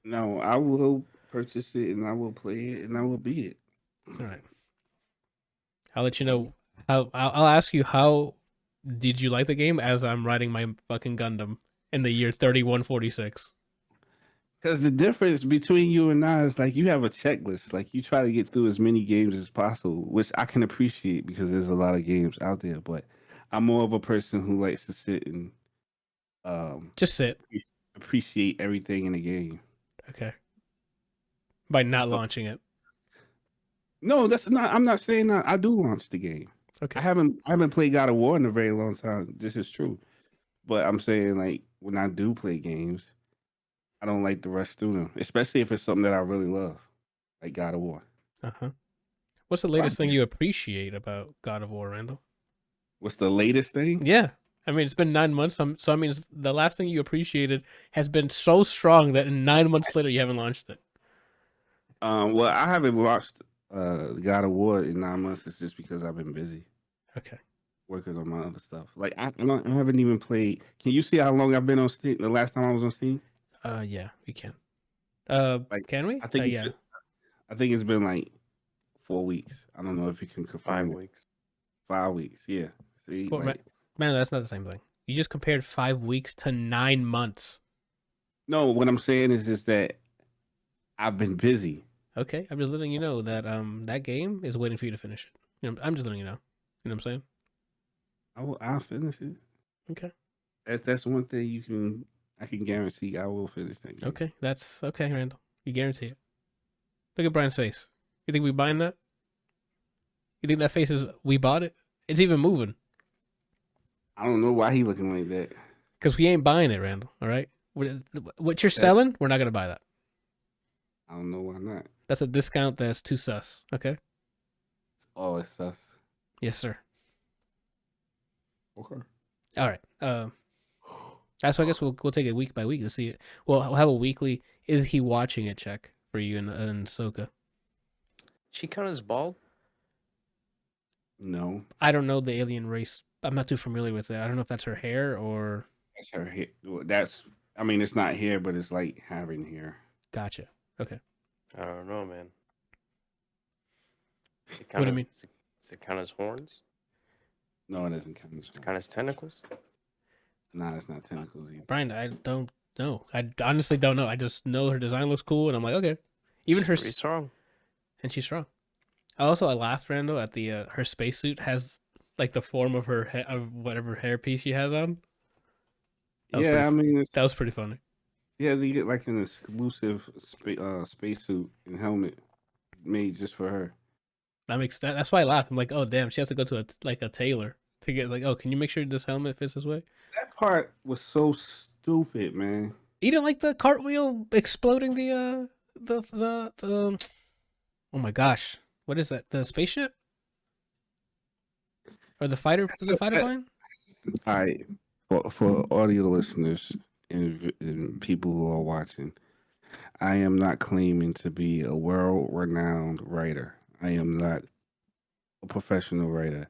No, I will purchase it and I will play it and I will beat it. All right. I'll let you know how. I'll ask you how did you like the game as I'm riding my fucking Gundam in the year 3146. Because the difference between you and I is like you have a checklist. Like you try to get through as many games as possible, which I can appreciate because there's a lot of games out there. But I'm more of a person who likes to sit and Just sit. appreciate everything in the game. Okay. By not So- launching it. No, that's not. I'm not saying that. I do launch the game. Okay. I haven't played God of War in a very long time. This is true, but I'm saying like when I do play games, I don't like to rush through them, especially if it's something that I really love, like God of War. Uh-huh. What's the latest thing you appreciate about God of War, Randall? What's the latest thing? Yeah. I mean, it's been 9 months. So, I mean, the last thing you appreciated has been so strong that 9 months later you haven't launched it. Well, I haven't watched God of War in 9 months. It's just because I've been busy Okay. working on my other stuff. Like I haven't even played. Can you see how long I've been on Steam? The last time I was on Steam, Yeah, we can. like Can we? I think Yeah. I think it's been like 4 weeks. I don't know if you can confirm 5 it. weeks. 5 weeks, yeah. See, like, Man, that's not the same thing. You just compared 5 weeks to 9 months. no, what I'm saying is just that I've been busy. Okay, I'm just letting you know that that game is waiting for you to finish it. You know, I'm just letting you know. You know what I'm saying? I'll finish it. Okay. That's one thing I can guarantee I will finish that game. Okay, that's okay, Randall. You guarantee it. Look at Brian's face. You think we buying that? You think that face is we bought it? It's even moving. I don't know why he looking like that. Because we ain't buying it, Randall. All right? What you're selling, we're not going to buy that. I don't know why not. That's a discount that's too sus. Okay? Oh, it's sus. Yes, sir. Okay. All right. That's why I guess we'll take it week by week to see it. We'll have a weekly is he watching it check for you and Soka. She count as bald? No, I don't know the alien race. I'm not too familiar with it. I don't know if that's her hair or. that's her hair. I mean, it's not hair, but it's like having hair. Gotcha. Okay. I don't know, man. What do you mean? Does it count as horns? No, it doesn't count. Does it count as tentacles? Nah, it's not tentacles either. Brian, I don't know. I honestly don't know. I just know her design looks cool, and I'm like, okay. Even She's her, pretty strong. and she's strong. I laughed, Randall, at the her spacesuit has like the form of her of whatever hairpiece she has on. Yeah, I mean, that was pretty funny. Yeah, they get like an exclusive spacesuit and helmet made just for her. That's why I laughed. I'm like, oh damn, she has to go to a tailor to get like, oh, can you make sure this helmet fits this way? That part was so stupid, man. You didn't like the cartwheel exploding the oh my gosh, what is that? The spaceship or the fighter plane? All right, for audio listeners and people who are watching, I am not claiming to be a world-renowned writer. I am not a professional writer.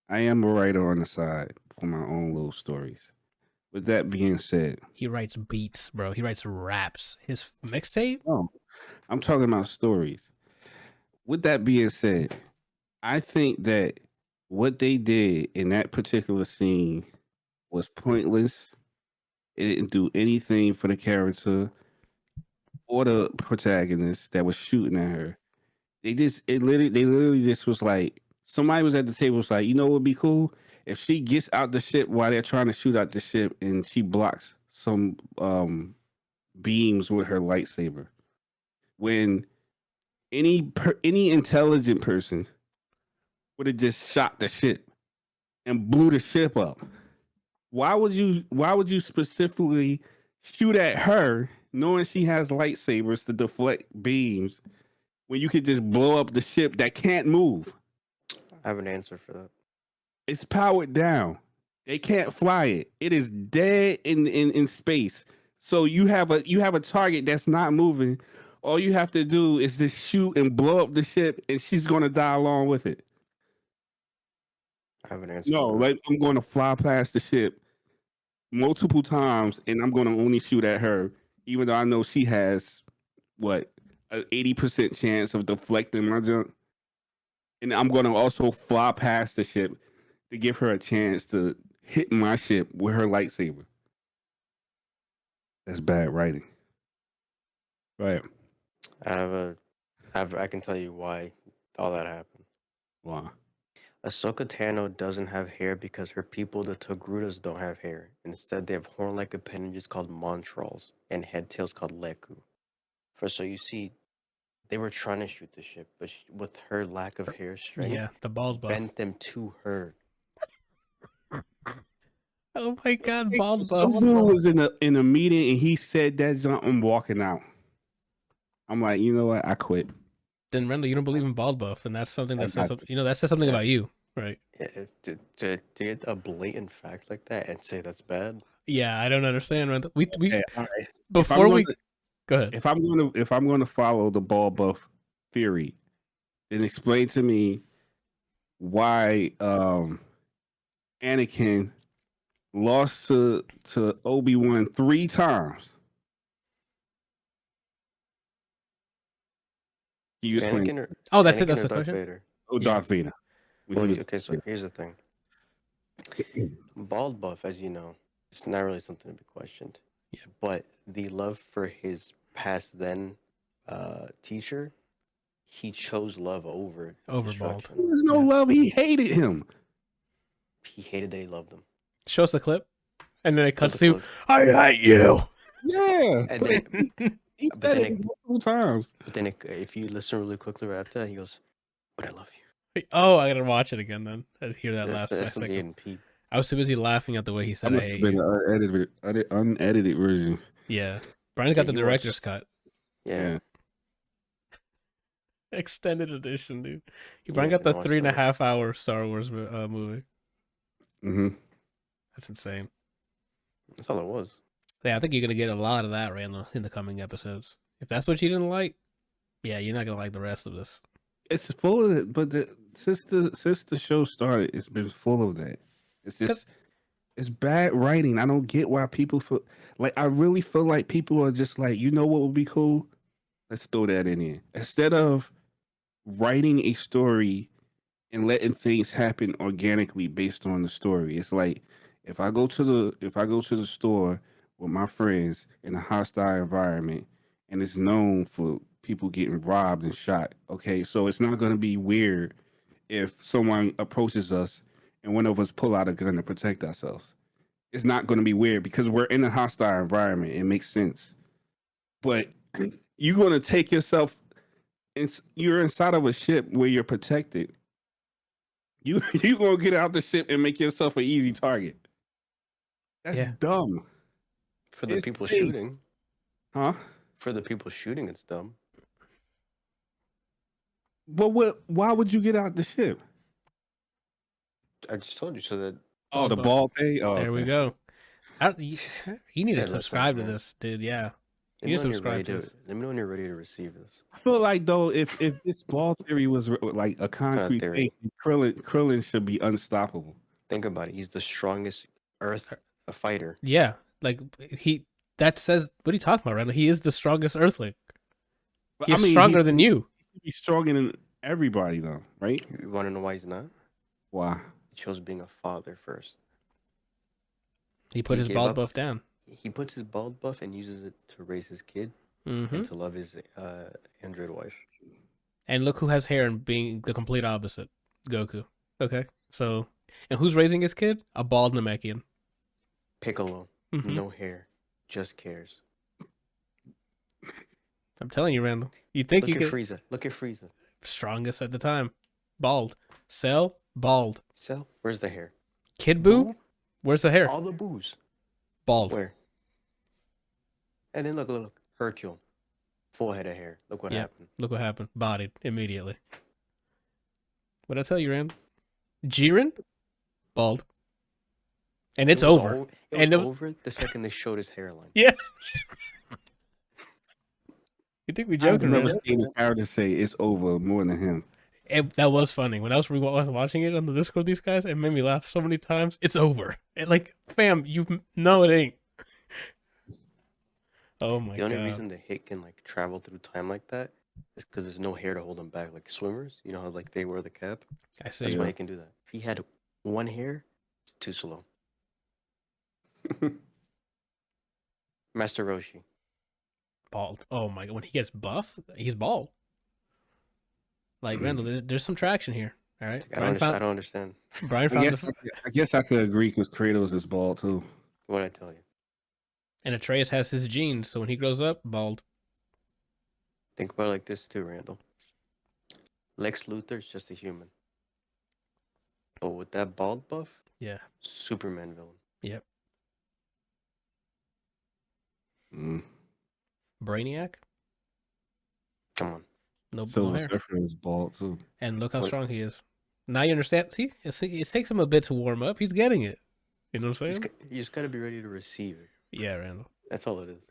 I am a writer on the side for my own little stories. With that being said, he writes beats, bro. He writes raps. His mixtape? No, I'm talking about stories. With that being said, I think that what they did in that particular scene was pointless. It didn't do anything for the character or the protagonist that was shooting at her. They literally just was like, somebody was at the table, was like, you know what would be cool? If she gets out the ship while they're trying to shoot out the ship and she blocks some beams with her lightsaber. When any intelligent person would have just shot the ship and blew the ship up. Why would you specifically shoot at her knowing she has lightsabers to deflect beams when you could just blow up the ship that can't move? I have an answer for that. It's powered down. They can't fly it. It is dead in space. So you have a target that's not moving. All you have to do is just shoot and blow up the ship, and she's gonna die along with it. I have an answer. No, like I'm going to fly past the ship multiple times, and I'm going to only shoot at her, even though I know she has what an 80% chance of deflecting my junk. and I'm gonna also fly past the ship to give her a chance to hit my ship with her lightsaber. That's bad writing. Right. I can tell you why all that happened. Why? Ahsoka Tano doesn't have hair because her people, the Togrutas, don't have hair. Instead, they have horn-like appendages called Montrals and head tails called Leku. So you see, they were trying to shoot the ship, but with her lack of hair strength, Yeah, the bald buff. bent them to her. Oh my god, bald buff. Some dude was in a meeting and he said that I'm walking out. I'm like, you know what? I quit. Then Randall, you don't believe in bald buff, and that's something that says that says something about you, right? To get a blatant fact like that and say that's bad. Yeah, I don't understand, Randall. We Okay, all right. before we go ahead. If I'm going to follow the bald buff theory, then explain to me why Anakin lost to Obi-Wan 3 times. Can you explain? Anakin or, Oh, that's Anakin it. That's or the Darth question. Vader? Oh, Darth Vader. Well, okay, so here's the thing. Bald buff, as you know, it's not really something to be questioned. Yeah. But the love for his past then teacher, he chose love over bald. destruction. There's no love. He hated him. He hated that he loved him. Show us the clip, and then it cuts the to, clip. I hate you. Yeah. And then, He said it multiple times. but then if you listen really quickly right after that, he goes, "But I love you." Oh, I gotta watch it again then. I hear that That's last the second. hidden peep. I was too busy laughing at the way he That said, "I must have hate been you." an unedited version. Yeah, Brian's got the you director's watched- cut, Yeah. extended edition, dude. Yeah, Brian got the no, I saw 3.5 hour Star Wars movie. Mm-hmm. That's insane. That's all it was. Yeah, I think you're gonna get a lot of that, Randall, in the coming episodes. If that's what you didn't like, yeah, you're not gonna like the rest of this. It's full of it, but since the show started, it's been full of that. It's just it's bad writing. I don't get why people feel like I really feel like people are just like, you know what would be cool? Let's throw that in here. Instead of writing a story and letting things happen organically based on the story. It's like if I go to the store with my friends in a hostile environment and it's known for people getting robbed and shot. Okay, so it's not going to be weird if someone approaches us and one of us pull out a gun to protect ourselves. It's not going to be weird because we're in a hostile environment. It makes sense. But you're going to take yourself you're inside of a ship where you're protected. You gonna get out the ship and make yourself an easy target. That's dumb. For the It's people fake. shooting. Huh? For the people shooting, it's dumb. But why would you get out the ship? I just told you so that. Oh, the buff. ball thing? Oh, There we okay. go. You need to Listen, subscribe to man. this, dude. Yeah. Let You me know when you're subscribe ready to to. this. Let me know when you're ready to receive this. I feel like though, if this ball theory was like a concrete theory. thing, Krillin should be unstoppable. Think about it. He's the strongest Earth fighter. Yeah, like that says, what are you talking about, Randall? He is the strongest Earthling. But, He's stronger than you. He's stronger than everybody, though, right? You want to know why he's not? Why? He chose being a father first. He put his gave bald up. buff down. He puts his bald buff and uses it to raise his kid Mm-hmm. and to love his android wife. And look who has hair and being the complete opposite. Goku. Okay, so and who's raising his kid? A bald Namekian. Piccolo, Mhm. no hair, just cares. I'm telling you, Randall. You think Look you at get Frieza. Look at Frieza. strongest at the time? Bald. Cell, bald. So, where's the hair? Kid Buu, where's the hair? All the boos. Bald. Where? And then look. Hercule, full head of hair. Look what happened. Look what happened. Bodied immediately. What'd I tell you, Rand? Jiren? Bald. And it's over. It was And over the second they showed his hairline. Yeah. You think we I've joking, never Rand? seen a character say it's over more than him. That was funny. When I was watching it on the Discord, these guys, it made me laugh so many times. It's over. Like, fam, no, it ain't. Oh my god. The only reason the hit can like travel through time like that It's because there's no hair to hold him back. Like swimmers, you know how like they wear the cap. I see. That's why Yeah. he can do that. If he had one hair, it's too slow. Master Roshi. Bald. Oh my god, when he gets buff, he's bald. Like Randall, there's some traction here. All right, I don't understand. Brian I found guess this, I guess I could agree because Kratos is bald too. What'd I tell you? and Atreus has his genes, so when he grows up, bald. Think about it like this too, Randall. Lex Luthor's just a human. But with that bald buff, Yeah. Superman villain. Yep. Mm. Brainiac. Come on. No Silver hair. Surfer is bald too. And look how What? strong he is. Now you understand. See, it takes him a bit to warm up. He's getting it. You know what I'm saying? You just gotta be ready to receive it. Yeah, Randall. That's all it is.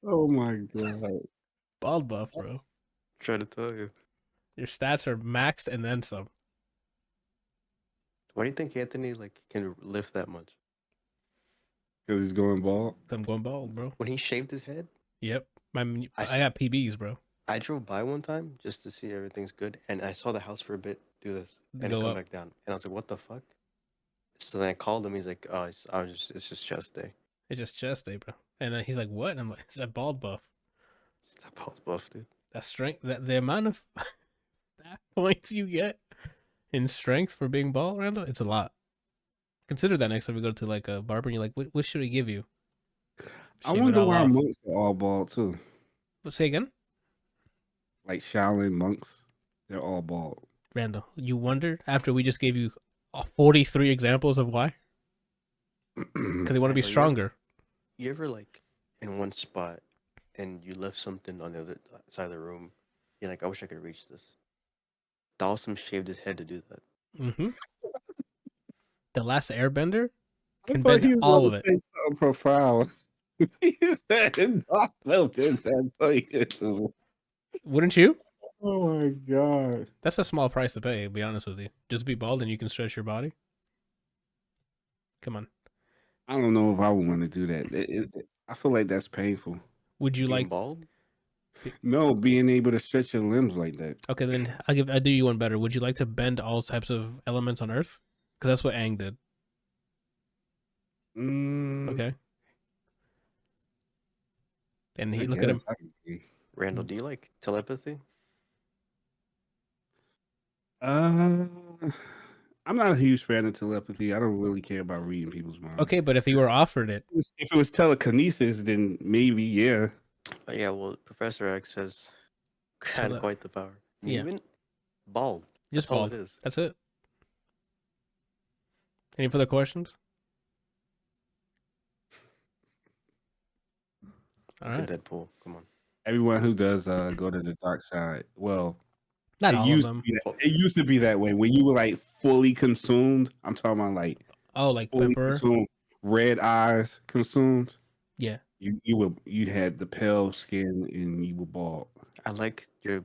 Oh my god. Bald buff, bro. Try to tell you. Your stats are maxed and then some. Why do you think Anthony can lift that much? Because he's going bald. I'm going bald, bro. When he shaved his head, Yep. I I got PBs, bro. I drove by one time just to see everything's good, and I saw the house for a bit do this and Go come up. back down, and I was like, "What the fuck?" So then I called him. He's like, "Oh, it's just chest day." It's just chest day, bro. And then he's like, "What?" And I'm like, "It's that bald buff. It's that bald buff, dude. That strength. That the amount of stat points you get in strength for being bald, Randall. It's a lot. Consider that next time we go to like a barber, and you're like, "What should he give you?" I Shave it wonder all why off. monks are all bald too. But say again, Like Shaolin monks, they're all bald. Randall. You wondered after we just gave you 43 examples of why? Because they want to be Randall, stronger. You ever in one spot and you left something on the other side of the room? You're like, I wish I could reach this. Dawson shaved his head to do that. Mm-hmm. The last Airbender I can thought he bend was all gonna of it. say something profound. He said, "I felt it," and so he could do it. Wouldn't you? Oh my god. That's a small price to pay, to be honest with you. Just be bald and you can stretch your body. Come on. I don't know if I would want to do that. I feel like that's painful. Would you Being like... bald? No, being able to stretch your limbs like that. Okay, then I'll do you one better. Would you like to bend all types of elements on Earth? Because that's what Aang did. Okay. And I look at him. guess I could be. Randall, do you like telepathy? I'm not a huge fan of telepathy. I don't really care about reading people's minds. Okay, but if you were offered it, If it was telekinesis, then maybe, yeah. Yeah, well, Professor X has had quite the power. And Yeah. even bald. just That's all bald. it is. That's it. Any further questions? All Look right. at Deadpool. Come on. Everyone who does go to the dark side, well, Not it all of used them. to be that, it used to be that way. When you were like fully consumed, I'm talking about like Oh, like fully Emperor? consumed, red eyes consumed. Yeah. You had the pale skin and you were bald. I like your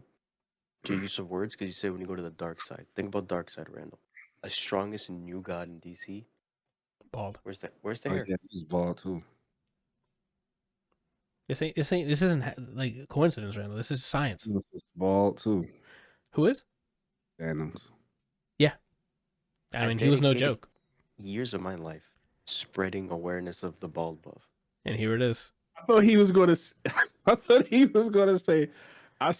use of words because you say when you go to the dark side. Think about dark side, Randall. The strongest new god in DC. Bald. Where's the Oh, hair? yeah, he's bald too. This isn't like coincidence, Randall. This is science. He was bald too. Who is? Thanos. I mean, he was no dedicated joke. Years of my life spreading awareness of the bald buff. And here it is. I thought he was going to. I thought he was going to say, I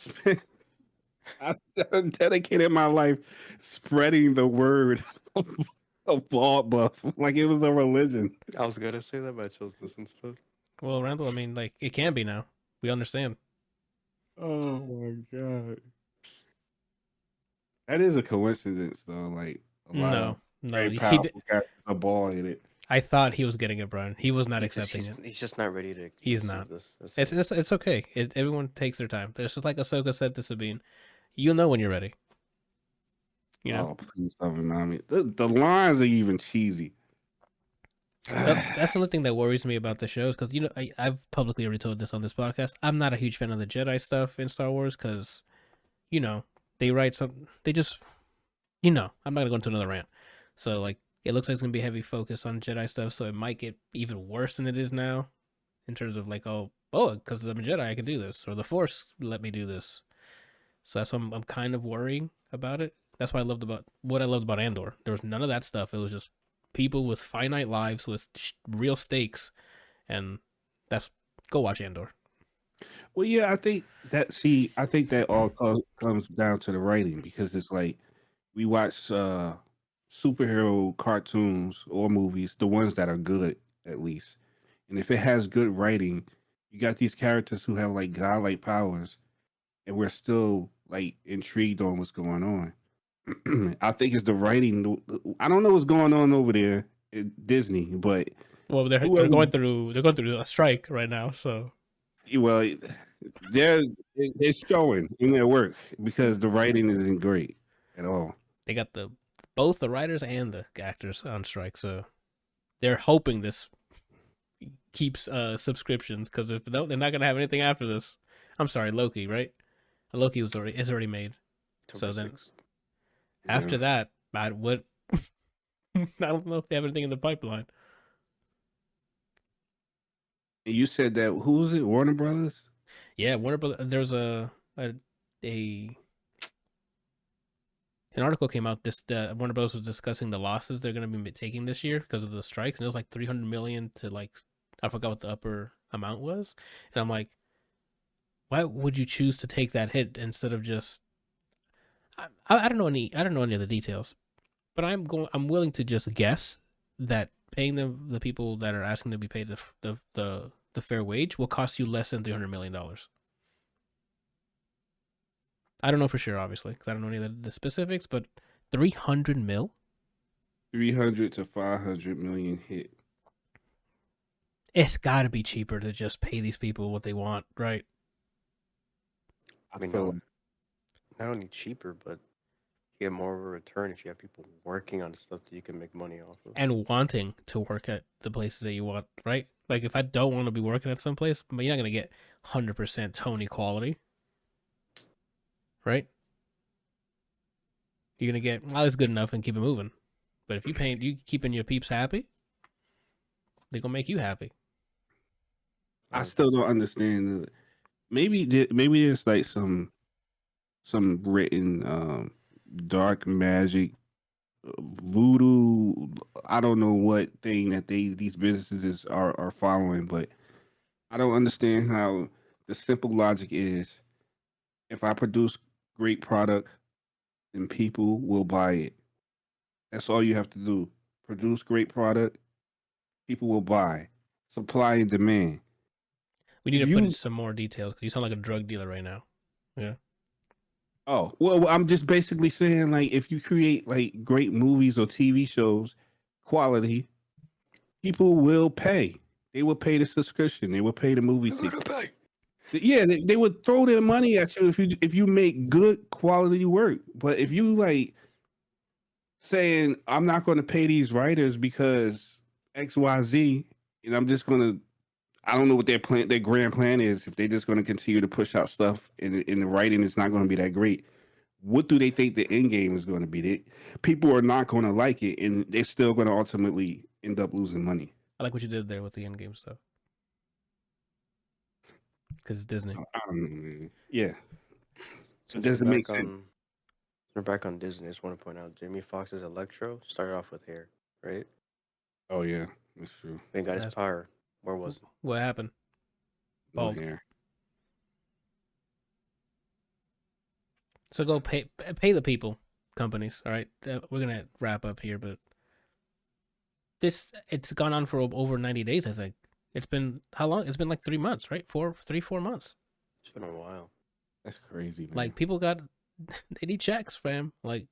dedicated my life spreading the word of bald buff like it was a religion. I was gonna say that, but I chose this instead. Well, Randall, I mean, like, it can be now. We understand. Oh my god, that is a coincidence though. Like a lot of No. very powerful characters are bald in it. I thought he was getting it, Brian. He was not He's just- accepting it. He's just not ready to. He's receive not. This. That's it. It's okay. Everyone takes their time. It's just like Ahsoka said to Sabine. You'll know when you're ready. You know? Oh, please don't remind me. The lines are even cheesy. That's another thing that worries me about the shows because I've publicly already told this on this podcast. I'm not a huge fan of the Jedi stuff in Star Wars because, they write some. They just, I'm not gonna go into another rant. So like, it looks like it's gonna be heavy focus on Jedi stuff. So it might get even worse than it is now, in terms of like, oh, oh, because I'm a Jedi, I can do this, or the Force let me do this. So that's what I'm kind of worrying about it. That's what I loved about Andor. There was none of that stuff. It was just people with finite lives with real stakes, and that's go watch Andor. Well, yeah, I think that. See, I think that all comes down to the writing because it's like we watch superhero cartoons or movies, the ones that are good at least, and if it has good writing, you got these characters who have like godlike powers, and we're still like intrigued on what's going on. I think it's the writing. I don't know what's going on over there at Disney, but Well, they're whoever, going through a strike right now, so well, they're it's showing in their work because the writing isn't great at all. they got both the writers and the actors on strike. So they're hoping this keeps subscriptions because if no, they're not gonna have anything after this. I'm sorry, Loki, right? Loki is already made. So then after that, I would. I don't know if they have anything in the pipeline. And you said that who's it? Warner Brothers? Yeah, Warner Brothers. There's an article came out. Warner Bros. Was discussing the losses they're going to be taking this year because of the strikes, and it was like 300 million to like I forgot what the upper amount was, and I'm like, why would you choose to take that hit instead of just? I don't know any of the details, but I'm willing to just guess that paying the people that are asking to be paid the fair wage will cost you less than $300 million. I don't know for sure, obviously, because I don't know any of the specifics, but 300 mil? 300 to 500 million hit. It's got to be cheaper to just pay these people what they want, right? I mean, not only cheaper, but you get more of a return if you have people working on stuff that you can make money off of. And wanting to work at the places that you want, right? Like, if I don't want to be working at some place, but you're not going to get 100% Tony quality, right? You're going to get, well, it's good enough and keep it moving. But if you keeping your peeps happy, they're going to make you happy. I still don't understand. Maybe there's like some written dark magic voodoo. I don't know what thing that these businesses are following, but I don't understand how the simple logic is: if I produce great product, then people will buy it. That's all you have to do. Produce great product, people will buy. Supply and demand. We need to put in some more details because you sound like a drug dealer right now. Yeah. Oh, well, I'm just basically saying, like, if you create like great movies or TV shows, quality, people will pay. They will pay the subscription. They will pay the movie ticket. Yeah, they would throw their money at you if you make good quality work. But if you like saying I'm not going to pay these writers because XYZ, and I'm just going to, I don't know what their grand plan is. If they're just going to continue to push out stuff and the writing is not going to be that great, what do they think the end game is going to be? People are not going to like it, and they're still going to ultimately end up losing money. I like what you did there with the end game stuff. Because it's Disney. Yeah. So it doesn't make sense. We're back on Disney. I just want to point out Jamie Foxx's Electro started off with hair, right? Oh, yeah. That's true. He got his power. Where was it? What happened? Bald. Hair. So go pay the people, companies. All right, we're gonna wrap up here, but it's gone on for over 90 days. I think it's been how long? It's been like 3 months, right? 4 months. It's been a while. That's crazy, man. Like people they need checks, fam. Like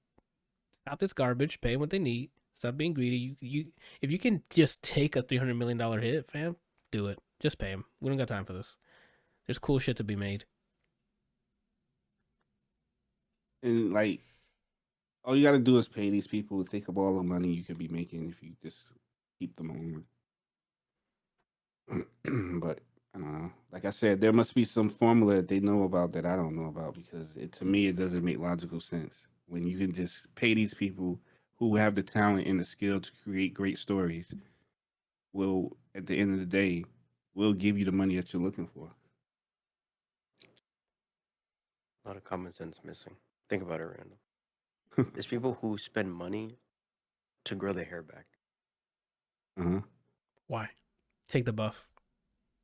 stop this garbage, pay them what they need. Stop being greedy. You if you can just take a $300 million hit, fam, do it. Just pay them. We don't got time for this. There's cool shit to be made. And like, all you got to do is pay these people. Think of all the money you could be making if you just keep them on. But I don't know. Like I said, there must be some formula that they know about that I don't know about because to me, it doesn't make logical sense when you can just pay these people who have the talent and the skill to create great stories. Will at the end of the day, will give you the money that you're looking for. A lot of common sense missing. Think about it, Randall. There's people who spend money to grow their hair back. Uh-huh. Why? Take the buff.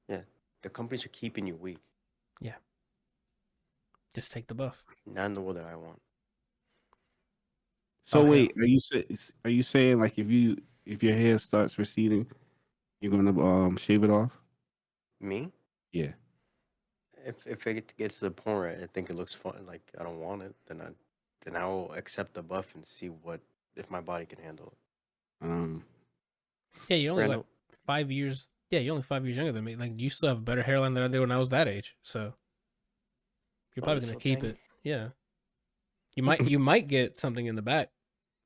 Yeah, the companies are keeping you weak. Yeah. Just take the buff. Not in the world that I want. So Oh, wait, are you saying like if your hair starts receding, you're gonna shave it off? Me? Yeah. If it gets to the point where I think it looks fun, like I don't want it, then I will accept the buff and see if my body can handle it. Yeah, you're only Randall, 5 years. Yeah, you're only 5 years younger than me. Like you still have a better hairline than I did when I was that age. So you're probably that's gonna the keep thing. it. Yeah. You might get something in the back,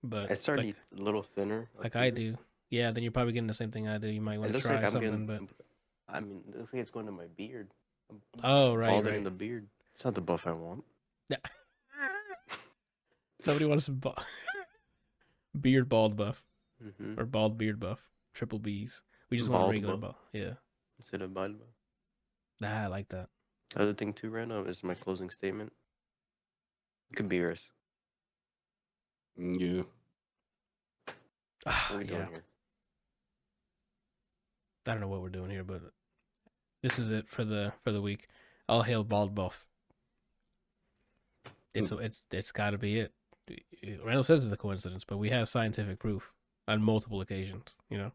but It's already a little thinner. like up I here. do. Yeah, then you're probably getting the same thing I do. You might It want to looks try like I'm something, getting. but I mean, it looks like it's going to my beard. I'm oh right, balding right. in the beard. It's not the buff I want. Yeah. Nobody wants a beard bald buff Mm-hmm. or bald beard buff. Triple B's. We just want a Bald regular buff. bald. Yeah. Instead of bald buff. Nah, I like that. Other thing too, Randall, is my closing statement. It could be yours. Yeah. What are we yeah. doing here? I don't know what we're doing here, but this is it for the week. All hail bald buff. It's got to be it. Randall says it's a coincidence, but we have scientific proof on multiple occasions. You know,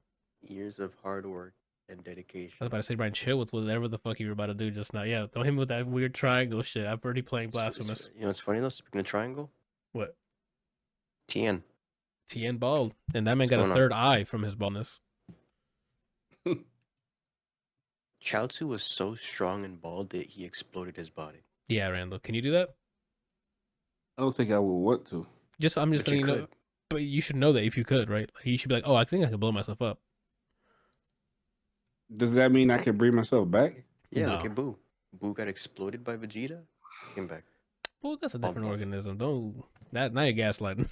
Years of hard work and I was dedication. about to say, Brian, chill with whatever the fuck you were about to do just now. Yeah, don't hit me with that weird triangle shit. I'm already playing Blasphemous. You know what's funny though? Speaking of triangle, What? Tien. Tien bald, and that man What's got a going on? third eye from his baldness. Chaozu was so strong and bald that he exploded his body. Yeah, Randall, can you do that? I don't think I would want to. I'm just But you letting you know. could. But you should know that if you could, right? Like, you should be like, oh, I think I could blow myself up. Does that mean I can bring myself back? Yeah, look No. at Boo. Boo got exploded by Vegeta. Came back. Well, that's a Bald different buff. organism. Don't that now you're gaslighting.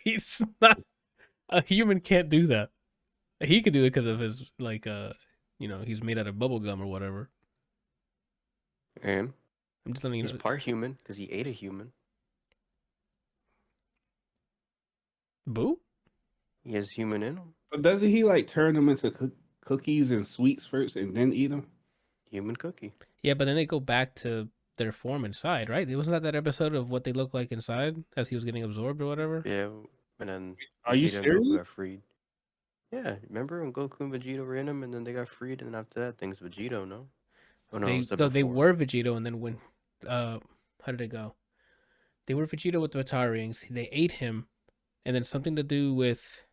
He's not a human. Can't do that. He could do it because of his he's made out of bubble gum or whatever. And I'm just letting you he's know. part human because he ate a human. Boo? He has human in him. But doesn't he like turn them into cookies and sweets first and then eat them? Human cookie. Yeah, but then they go back to their form inside, right? Wasn't that episode of what they look like inside as he was getting absorbed or whatever? Yeah, and then Are you Vegeta and serious? Goku got freed. Yeah, remember when Goku and Vegeta were in him, and then they got freed, and after that, things Vegito, no? Oh no, was that they before? were Vegito, and then when how did it go? They were Vegito with the Vatarings. They ate him, and then something to do with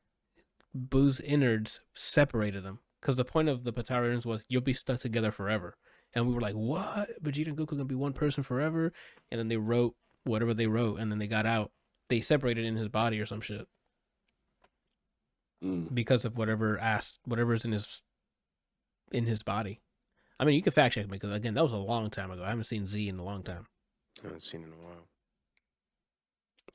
Boo's innards separated them. Because the point of the Patarians was you'll be stuck together forever. And we were like, what? Vegeta and Goku gonna be one person forever? And then they wrote whatever they wrote, and then they got out. They separated in his body or some shit. Because of whatever's in his body. I mean, you can fact check me, because again, that was a long time ago. I haven't seen Z in a long time. I haven't seen it in a while.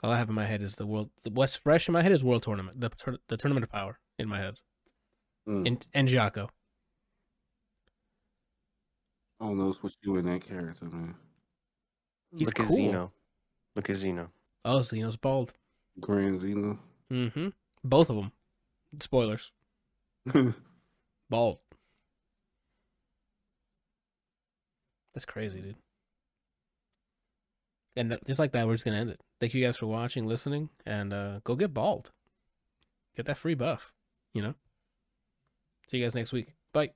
All I have in my head is what's fresh in my head is World Tournament, the Tournament of Power in my head. And Jaco. I don't know what's you in that character, man. He's Look at cool. Zeno. Look at Zeno. Oh, Xeno's bald. Grand Zeno. Mm-hmm. Both of them. Spoilers. Bald. That's crazy, dude. And just like that, we're just going to end it. Thank you guys for watching, listening, and go get bald. Get that free buff, you know? See you guys next week. Bye.